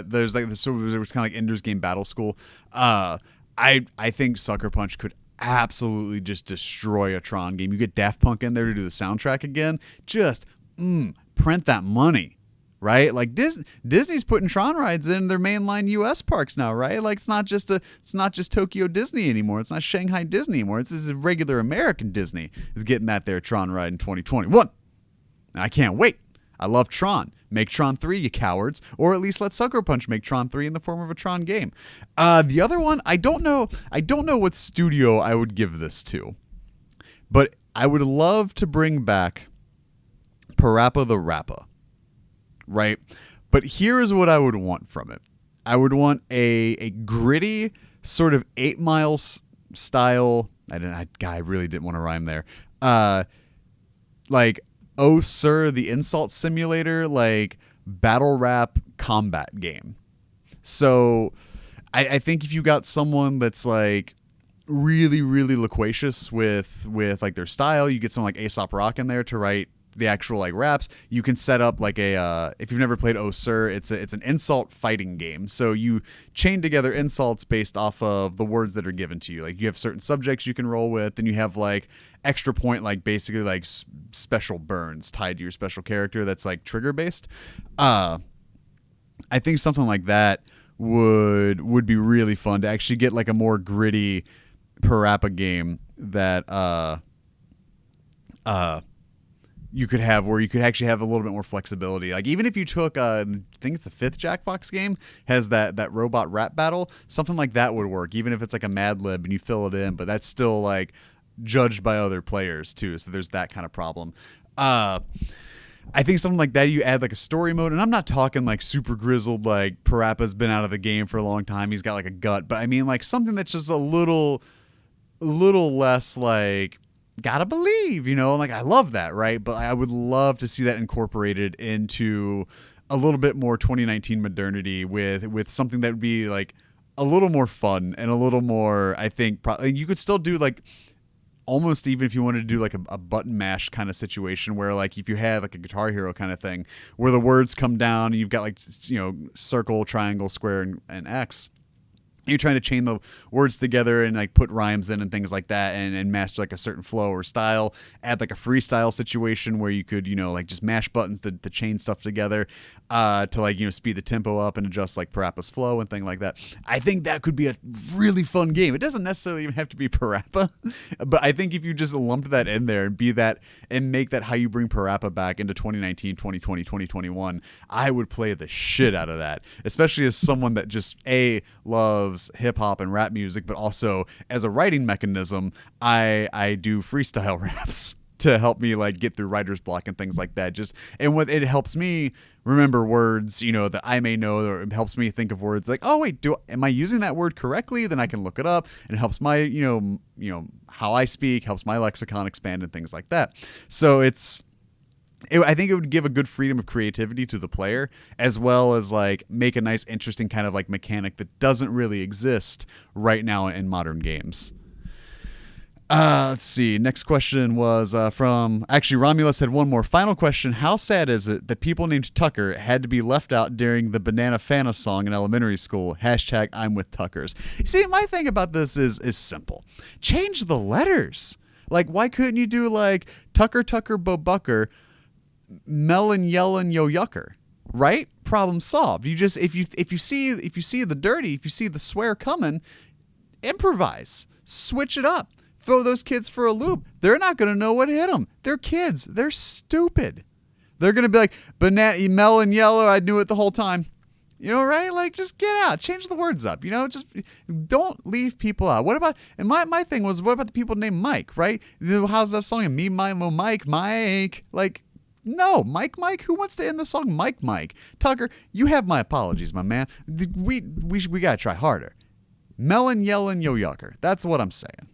there's like this, so it was kind of like Ender's Game Battle School. I think Sucker Punch could absolutely just destroy a Tron game. You get Daft Punk in there to do the soundtrack again. Just print that money, right? Like Disney's putting Tron rides in their mainline U.S. parks now, right? Like it's not just Tokyo Disney anymore. It's not Shanghai Disney anymore. It's a regular American Disney is getting that there Tron ride in 2021. I can't wait. I love Tron. Make Tron 3, you cowards. Or at least let Sucker Punch make Tron 3 in the form of a Tron game. The other one, I don't know what studio I would give this to. But I would love to bring back Parappa the Rappa. Right? But here is what I would want from it. I would want a gritty sort of 8 Mile style. I really didn't want to rhyme there. Like Oh Sir, the Insult Simulator, like battle rap combat game. So I think if you got someone that's like really, really loquacious with like their style, you get someone like Aesop Rock in there to write the actual like raps. You can set up like a if you've never played Oh Sir, it's an insult fighting game. So you chain together insults based off of the words that are given to you. Like you have certain subjects you can roll with, and you have like extra point, like basically like special burns tied to your special character that's like trigger based. I think something like that would be really fun to actually get like a more gritty Parappa game that you could have, where you could actually have a little bit more flexibility. Like even if you took, I think it's the 5th Jackbox game has that robot rap battle, something like that would work. Even if it's like a Mad Lib and you fill it in, but that's still like judged by other players too. So there's that kind of problem. I think something like that, you add like a story mode, and I'm not talking like super grizzled, like Parappa's been out of the game for a long time, he's got like a gut, but I mean like something that's just a little less like, gotta believe, you know, like I love that, right? But I would love to see that incorporated into a little bit more 2019 modernity with something that would be like a little more fun and a little more, I think, you could still do like almost, even if you wanted to do like a button mash kind of situation where like if you had like a Guitar Hero kind of thing where the words come down and you've got like, you know, circle, triangle, square, and X. You're trying to chain the words together and like put rhymes in and things like that, and master like a certain flow or style. Add like a freestyle situation where you could, you know, like just mash buttons to chain stuff together to like, you know, speed the tempo up and adjust like Parappa's flow and thing like that. I think that could be a really fun game. It doesn't necessarily even have to be Parappa, but I think if you just lump that in there and be that and make that how you bring Parappa back into 2019, 2020, 2021, I would play the shit out of that, especially as someone that just loves hip hop and rap music, but also as a writing mechanism, I do freestyle raps to help me like get through writer's block and things like that. Just, and what it helps me remember words, you know, that I may know, or it helps me think of words like, oh wait, am I using that word correctly? Then I can look it up, and it helps my, you know, how I speak, helps my lexicon expand and things like that. So I think it would give a good freedom of creativity to the player, as well as like make a nice, interesting kind of like mechanic that doesn't really exist right now in modern games. Let's see. Next question was from, actually, Romulus had one more. Final question. How sad is it that people named Tucker had to be left out during the Banana Fana song in elementary school? Hashtag I'm with Tuckers. See, my thing about this is simple. Change the letters. Like, why couldn't you do like Tucker, Bo Bucker, Melon, Yellin, Yo Yucker, right? Problem solved. You just, if you see the dirty, if you see the swear coming, improvise, switch it up, throw those kids for a loop. They're not going to know what hit them. They're kids. They're stupid. They're going to be like, banana, melon, yellow. I knew it the whole time. You know, right? Like, just get out, change the words up, you know, just don't leave people out. What about, and my thing was, what about the people named Mike, right? How's that song? Me, my, mo, Mike, like, no, Mike, who wants to end the song Mike? Tucker, you have my apologies, my man. We got to try harder. Melon, Yellin, Yo Yucker. That's what I'm saying.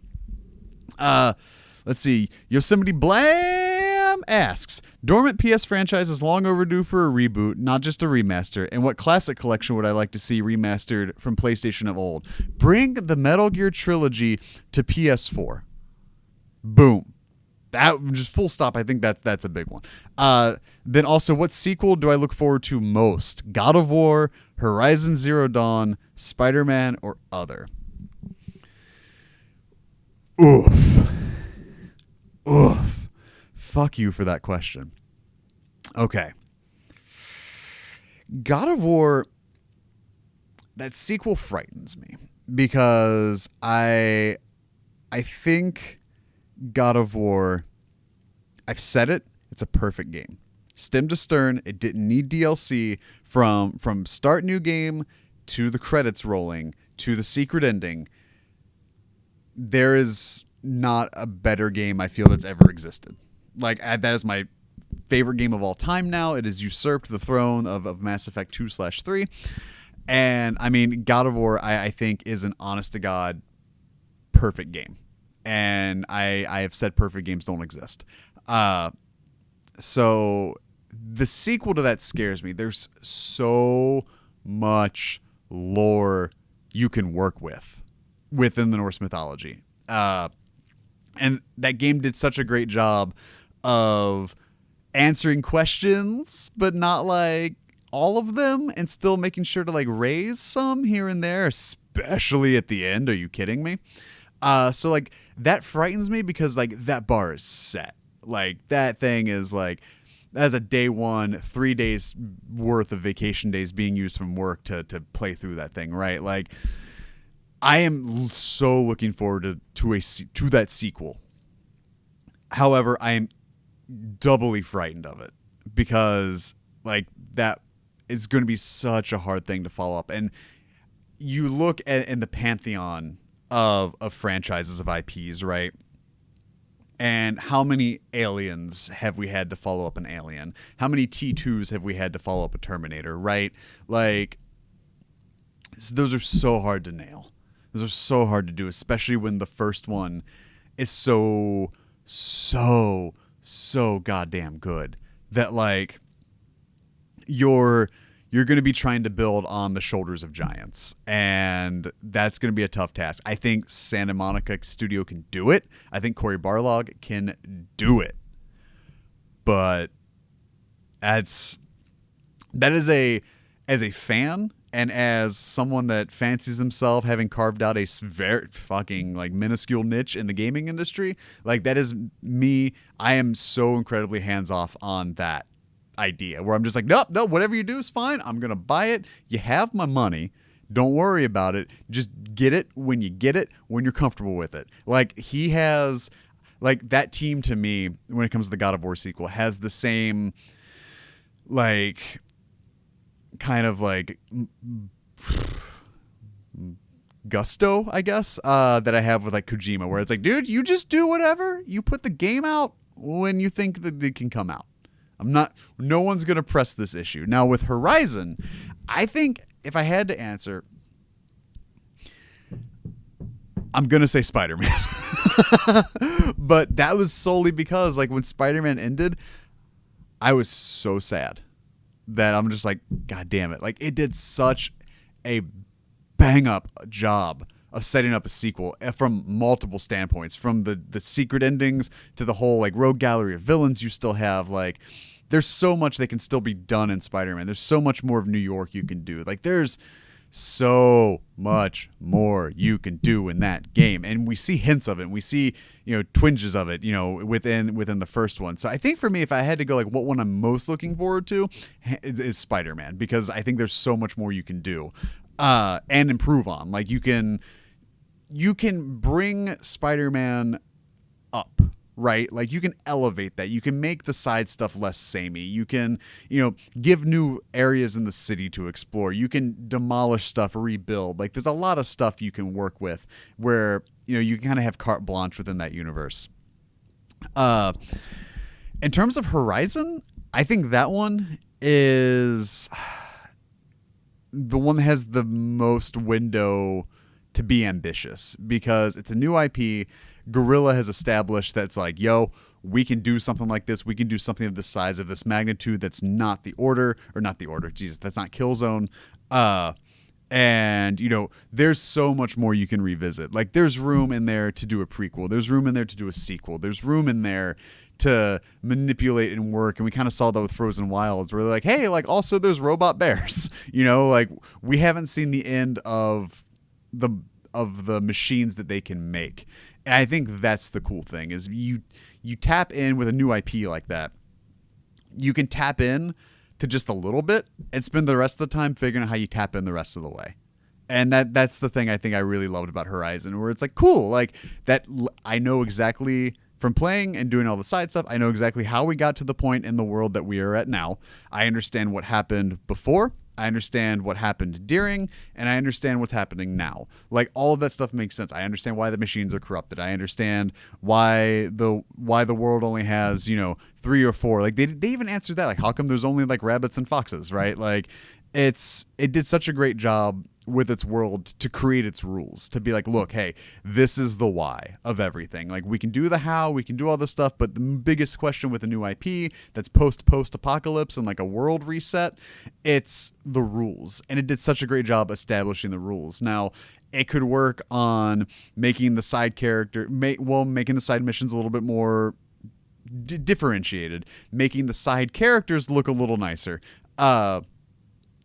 Let's see. Yosemite Blam asks, dormant PS franchise is long overdue for a reboot, not just a remaster. And what classic collection would I like to see remastered from PlayStation of old? Bring the Metal Gear trilogy to PS4. Boom. That just full stop. I think that's a big one. Then also, what sequel do I look forward to most? God of War, Horizon Zero Dawn, Spider-Man, or other? Oof. Oof. Fuck you for that question. Okay. God of War, that sequel frightens me because I think God of War, I've said it, it's a perfect game. Stem to stern, it didn't need DLC from start new game to the credits rolling to the secret ending. There is not a better game I feel that's ever existed. Like, that is my favorite game of all time now. It has usurped the throne of Mass Effect 2/3. And, I mean, God of War, I think, is an honest-to-God perfect game. And I have said perfect games don't exist. So the sequel to that scares me. There's so much lore you can work with within the Norse mythology. And that game did such a great job of answering questions, but not like all of them, and still making sure to like raise some here and there, especially at the end. Are you kidding me? So like that frightens me because like that bar is set. Like that thing is like, as a day one, 3 days worth of vacation days being used from work to play through that thing, right? Like, I am so looking forward to that sequel. However, I am doubly frightened of it because like that is going to be such a hard thing to follow up. And you look at in the pantheon of franchises of IPs, right? And how many Aliens have we had to follow up an Alien? How many T2s have we had to follow up a Terminator, right? Like, those are so hard to nail. Those are so hard to do, especially when the first one is so goddamn good that, like, you're going to be trying to build on the shoulders of giants, and that's going to be a tough task. I think Santa Monica Studio can do it. I think Cory Barlog can do it. But as a fan and as someone that fancies himself having carved out a very fucking like minuscule niche in the gaming industry, like that is me. I am so incredibly hands off on that idea where I'm just like, nope, whatever you do is fine. I'm going to buy it. You have my money. Don't worry about it. Just get it when you get it, when you're comfortable with it. Like he has, like that team to me, when it comes to the God of War sequel, has the same, like, kind of like gusto, I guess, that I have with like Kojima, where it's like, dude, you just do whatever. You put the game out when you think that it can come out. No one's going to press this issue. Now with Horizon, I think if I had to answer, I'm going to say Spider-Man. But that was solely because like when Spider-Man ended, I was so sad that I'm just like, God damn it. Like it did such a bang up job of setting up a sequel from multiple standpoints, from the secret endings to the whole like rogue gallery of villains you still have. Like there's so much that can still be done in Spider-Man. There's so much more of New York you can do. Like there's so much more you can do in that game. And we see hints of it. And we see, twinges of it, within the first one. So I think for me, if I had to go like what one I'm most looking forward to is Spider-Man, because I think there's so much more you can do and improve on. Like you can bring Spider-Man up, right? Like you can elevate that. You can make the side stuff less samey. You can, give new areas in the city to explore. You can demolish stuff, rebuild. Like there's a lot of stuff you can work with where, you can kind of have carte blanche within that universe. In terms of Horizon, I think that one is the one that has the most window to be ambitious, because it's a new IP. Guerrilla has established that it's like, yo, we can do something like this. We can do something of this size, of this magnitude. That's not the Order. Jesus, that's not Killzone. And, there's so much more you can revisit. Like, there's room in there to do a prequel. There's room in there to do a sequel. There's room in there to manipulate and work. And we kind of saw that with Frozen Wilds, where they're like, hey, like, also there's robot bears. Like, we haven't seen the end of the machines that they can make. And I think that's the cool thing is you tap in with a new IP like that. You can tap in to just a little bit and spend the rest of the time figuring out how you tap in the rest of the way. And that's the thing I think I really loved about Horizon, where it's like, cool, like that I know exactly from playing and doing all the side stuff, I know exactly how we got to the point in the world that we are at now. I understand what happened before, I understand what happened during, and I understand what's happening now. Like all of that stuff makes sense. I understand why the machines are corrupted. I understand why the world only has, 3 or 4. Like they even answered that. Like how come there's only like rabbits and foxes, right? Like it did such a great job with its world to create its rules, to be like, look, hey, this is the why of everything. Like we can do the how, we can do all this stuff, but the biggest question with a new IP that's post-apocalypse and like a world reset, it's the rules. And it did such a great job establishing the rules. Now, it could work on making the side making the side missions a little bit more differentiated, making the side characters look a little nicer.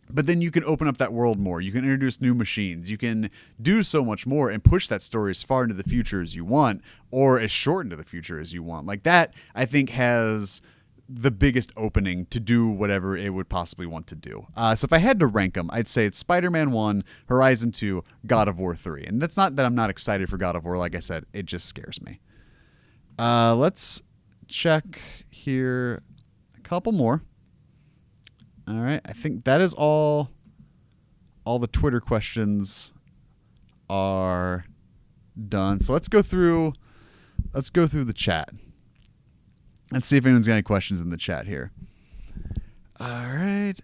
But then you can open up that world more. You can introduce new machines. You can do so much more and push that story as far into the future as you want, or as short into the future as you want. Like that, I think, has the biggest opening to do whatever it would possibly want to do. So if I had to rank them, I'd say it's Spider-Man 1, Horizon 2, God of War 3. And that's not that I'm not excited for God of War. Like I said, it just scares me. Let's check here a couple more. All right, I think that is all the Twitter questions are done. So let's go through the chat. Let's see if anyone's got any questions in the chat here. All right.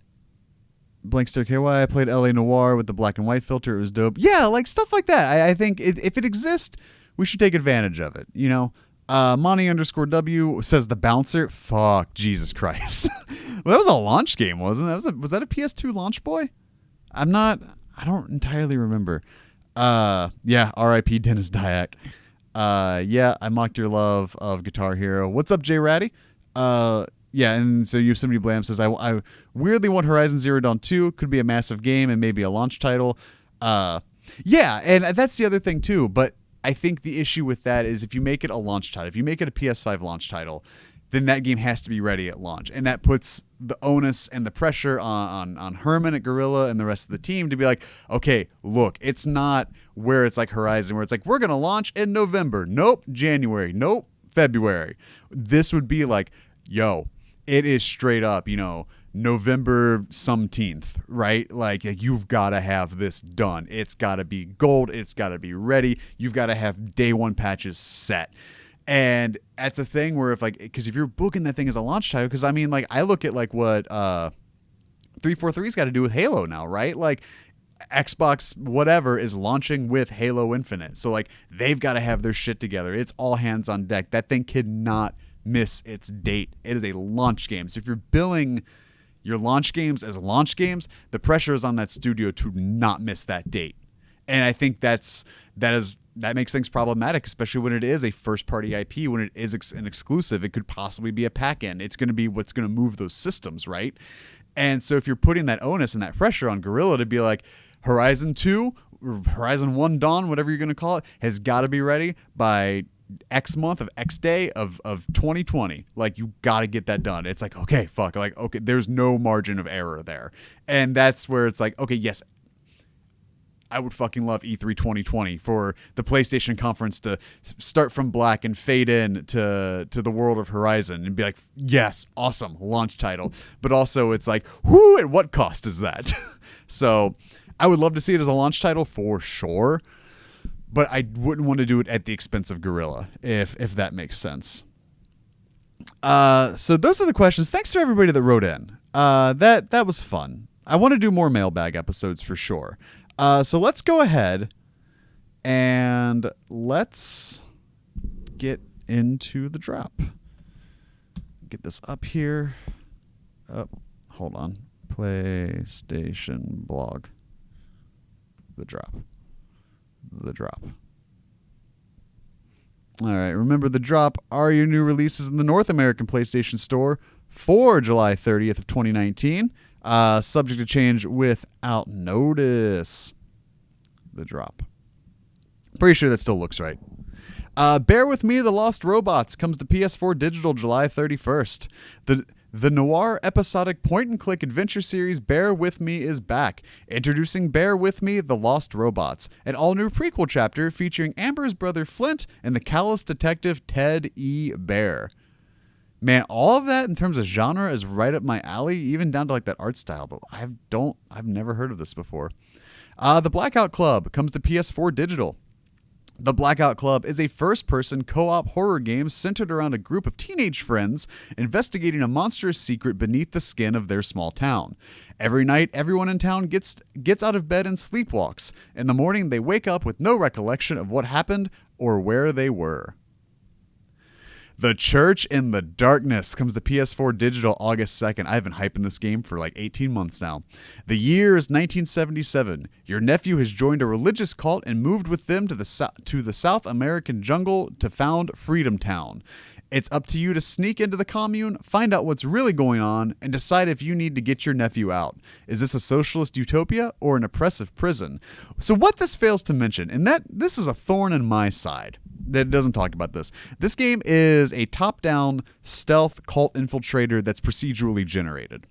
Blank Stare KY, I played LA Noire with the black and white filter. It was dope. Yeah, like stuff like that. I think if it exists, we should take advantage of it, Monty_W says the bouncer. Fuck, Jesus Christ. Well, that was a launch game, wasn't it? Was that a PS2 launch boy? I don't entirely remember. Yeah, R.I.P. Dennis Dyack. Yeah, I mocked your love of Guitar Hero. What's up, Jay Ratty? Yeah, and so Yosemite Blam says, I weirdly want Horizon Zero Dawn 2. Could be a massive game and maybe a launch title. Yeah, and that's the other thing too, but I think the issue with that is if you make it a launch title, if you make it a PS5 launch title, then that game has to be ready at launch. And that puts the onus and the pressure on Herman at Guerrilla and the rest of the team to be like, okay, look, it's not where it's like Horizon, where it's like, we're going to launch in November. Nope. January. Nope. February. This would be like, yo, it is straight up, November somethingth, right? Like you've got to have this done. It's got to be gold. It's got to be ready. You've got to have day one patches set. And that's a thing where because if you're booking that thing as a launch title, because I look at like what 343's got to do with Halo now, right? Like Xbox whatever is launching with Halo Infinite. So like they've got to have their shit together. It's all hands on deck. That thing cannot miss its date. It is a launch game. So if you're billing your launch games as launch games, the pressure is on that studio to not miss that date. And I think that makes things problematic, especially when it is a first-party IP, when it is an exclusive. It could possibly be a pack-in. It's going to be what's going to move those systems, right? And so if you're putting that onus and that pressure on Guerrilla to be like, Horizon 2, Horizon 1 Dawn, whatever you're going to call it, has got to be ready by X month of X day of 2020. Like, you got to get that done. It's like, okay, fuck. Like, okay, there's no margin of error there. And that's where it's like, okay, yes, I would fucking love E3 2020 for the PlayStation conference to start from black and fade in to the world of Horizon and be like, yes, awesome, launch title. But also it's like, whoo, at what cost is that? So I would love to see it as a launch title for sure, but I wouldn't want to do it at the expense of Guerrilla, if that makes sense. So those are the questions. Thanks to everybody that wrote in. That was fun. I want to do more mailbag episodes for sure. So let's go ahead and let's get into the drop. Get this up here. Oh, hold on. PlayStation blog. The drop. All right. Remember, the drop are your new releases in the North American PlayStation Store for July 30th of 2019. Subject to change without notice. The drop. Pretty sure that still looks right. Bear With Me, The Lost Robots comes to PS4 Digital July 31st. The noir episodic point-and-click adventure series Bear With Me is back, introducing Bear With Me, The Lost Robots, an all-new prequel chapter featuring Amber's brother Flint and the callous detective Ted E. Bear. Man, all of that in terms of genre is right up my alley, even down to like that art style, but I've never heard of this before. The Blackout Club comes to PS4 Digital. The Blackout Club is a first-person co-op horror game centered around a group of teenage friends investigating a monstrous secret beneath the skin of their small town. Every night, everyone in town gets out of bed and sleepwalks. In the morning, they wake up with no recollection of what happened or where they were. The Church in the Darkness comes to PS4 Digital August 2nd. I've been hyping this game for like 18 months now. The year is 1977. Your nephew has joined a religious cult and moved with them to the South American jungle to found Freedom Town. It's up to you to sneak into the commune, find out what's really going on, and decide if you need to get your nephew out. Is this a socialist utopia or an oppressive prison? So what this fails to mention, and that this is a thorn in my side, that doesn't talk about this. This game is a top-down stealth cult infiltrator that's procedurally generated.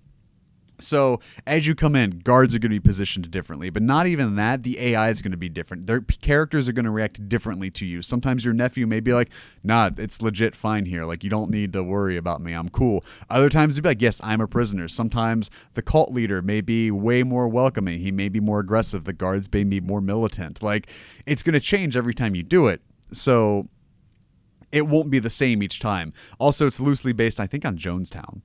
So as you come in, guards are going to be positioned differently, but not even that. The AI is going to be different. Their characters are going to react differently to you. Sometimes your nephew may be like, nah, it's legit fine here. Like, you don't need to worry about me. I'm cool. Other times you'll be like, yes, I'm a prisoner. Sometimes the cult leader may be way more welcoming. He may be more aggressive. The guards may be more militant. Like, it's going to change every time you do it. So it won't be the same each time. Also, it's loosely based, I think, on Jonestown.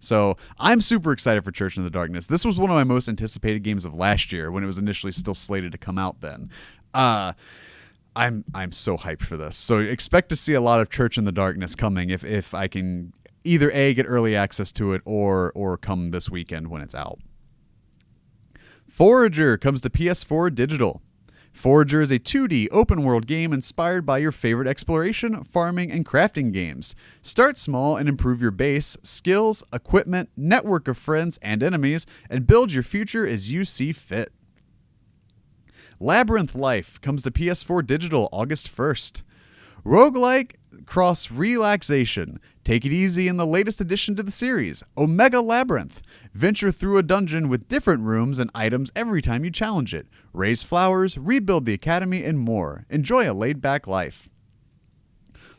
So I'm super excited for Church in the Darkness. This was one of my most anticipated games of last year when it was initially still slated to come out then. I'm so hyped for this. So expect to see a lot of Church in the Darkness coming if I can either A, get early access to it or come this weekend when it's out. Forager comes to PS4 Digital. Forager is a 2D open-world game inspired by your favorite exploration, farming, and crafting games. Start small and improve your base, skills, equipment, network of friends and enemies, and build your future as you see fit. Labyrinth Life comes to PS4 Digital August 1st. Roguelike cross relaxation. Take it easy in the latest addition to the series, Omega Labyrinth. Venture through a dungeon with different rooms and items every time you challenge it. Raise flowers, rebuild the academy, and more. Enjoy a laid-back life.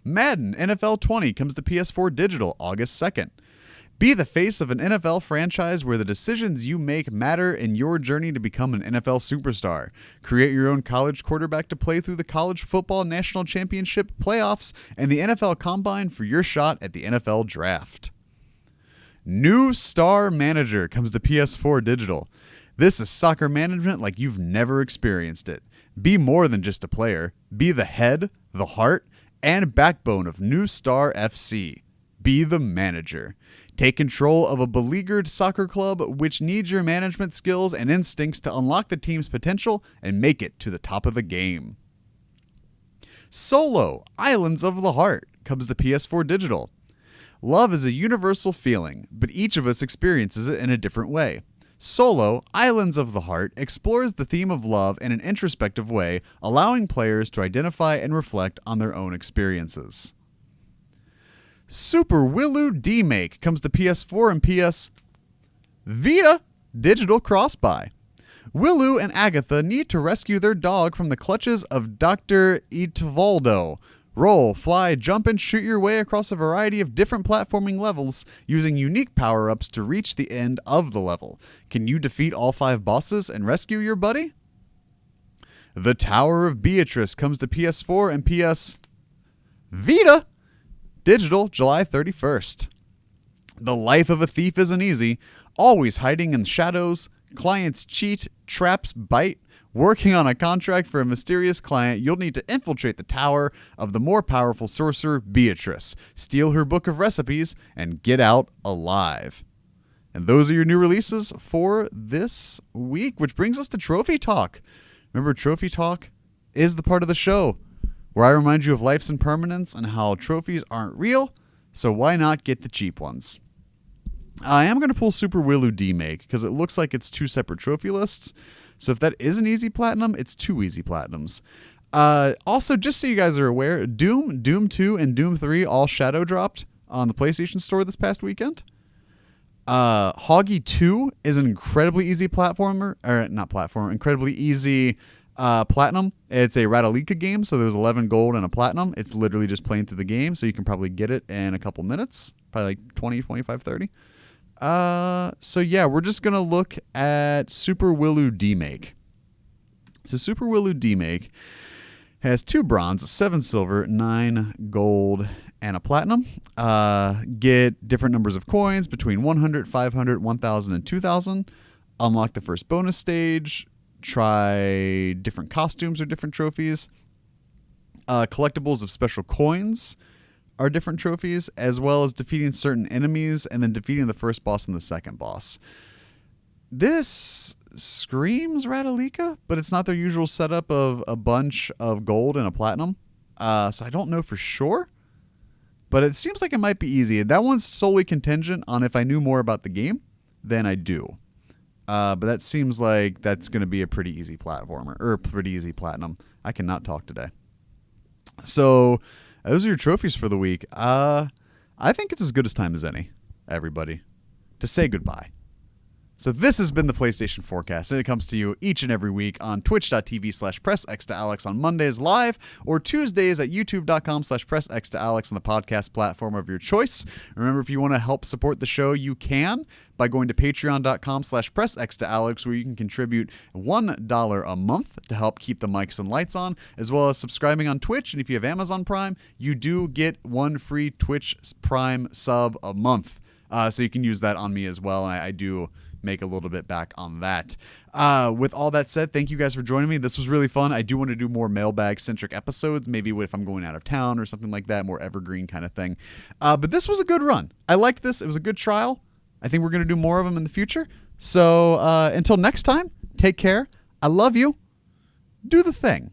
Madden NFL 20 comes to PS4 Digital August 2nd. Be the face of an NFL franchise where the decisions you make matter in your journey to become an NFL superstar. Create your own college quarterback to play through the College Football National Championship playoffs and the NFL Combine for your shot at the NFL Draft. New Star Manager comes to PS4 Digital. This is soccer management like you've never experienced it. Be more than just a player. Be the head, the heart, and backbone of New Star FC. Be the manager. Take control of a beleaguered soccer club which needs your management skills and instincts to unlock the team's potential and make it to the top of the game. Solo, Islands of the Heart, comes to PS4 Digital. Love is a universal feeling, but each of us experiences it in a different way. Solo, Islands of the Heart, explores the theme of love in an introspective way, allowing players to identify and reflect on their own experiences. Super Willu D-Make comes to PS4 and PS Vita Digital Cross-Buy. Willu and Agatha need to rescue their dog from the clutches of Dr. Itevaldo. Roll, fly, jump, and shoot your way across a variety of different platforming levels using unique power-ups to reach the end of the level. Can you defeat all 5 bosses and rescue your buddy? The Tower of Beatrice comes to PS4 and PS Vita Digital July 31st. The life of a thief isn't easy. Always hiding in shadows. Clients cheat. Traps bite. Working on a contract for a mysterious client, you'll need to infiltrate the tower of the more powerful sorcerer Beatrice, steal her book of recipes, and get out alive. And those are your new releases for this week, which brings us to Trophy Talk. Remember, Trophy Talk is the part of the show where I remind you of life's impermanence and how trophies aren't real, so why not get the cheap ones? I am going to pull Super Willu D-Make because it looks like it's 2 separate trophy lists. So if that is an easy platinum, it's 2 easy platinums. Also, just so you guys are aware, Doom 2, and Doom 3 all shadow dropped on the PlayStation Store this past weekend. Hoggy 2 is an incredibly easy incredibly easy platinum. It's a Ratalica game, so there's 11 gold and a platinum. It's literally just playing through the game, so you can probably get it in a couple minutes, probably like 20, 25, 30. So yeah, we're just going to look at Super Willu D-Make. So Super Willu D-Make has 2 bronze, 7 silver, 9 gold, and a platinum. Get different numbers of coins between 100, 500, 1,000, and 2,000. Unlock the first bonus stage. Try different costumes or different trophies. Collectibles of special coins are different trophies, as well as defeating certain enemies and then defeating the first boss and the second boss. This screams Ratalica, but it's not their usual setup of a bunch of gold and a platinum. So I don't know for sure, but it seems like it might be easy. That one's solely contingent on if I knew more about the game than I do. But that seems like that's going to be a pretty easy platformer, or pretty easy platinum. I cannot talk today. So those are your trophies for the week. I think it's as good a time as any, everybody, to say goodbye. So this has been the PlayStation Forecast, and it comes to you each and every week on twitch.tv/PressX2Alex on Mondays live, or Tuesdays at youtube.com/PressX2Alex on the podcast platform of your choice. Remember, if you want to help support the show, you can by going to patreon.com/PressX2Alex, where you can contribute $1 a month to help keep the mics and lights on, as well as subscribing on Twitch. And if you have Amazon Prime, you do get 1 free Twitch Prime sub a month. So you can use that on me as well, and I do make a little bit back on that. With all that said, thank you guys for joining me. This was really fun. I do want to do more mailbag-centric episodes, maybe if I'm going out of town or something like that, more evergreen kind of thing. But this was a good run. I liked this. It was a good trial. I think we're going to do more of them in the future. So until next time, take care. I love you. Do the thing.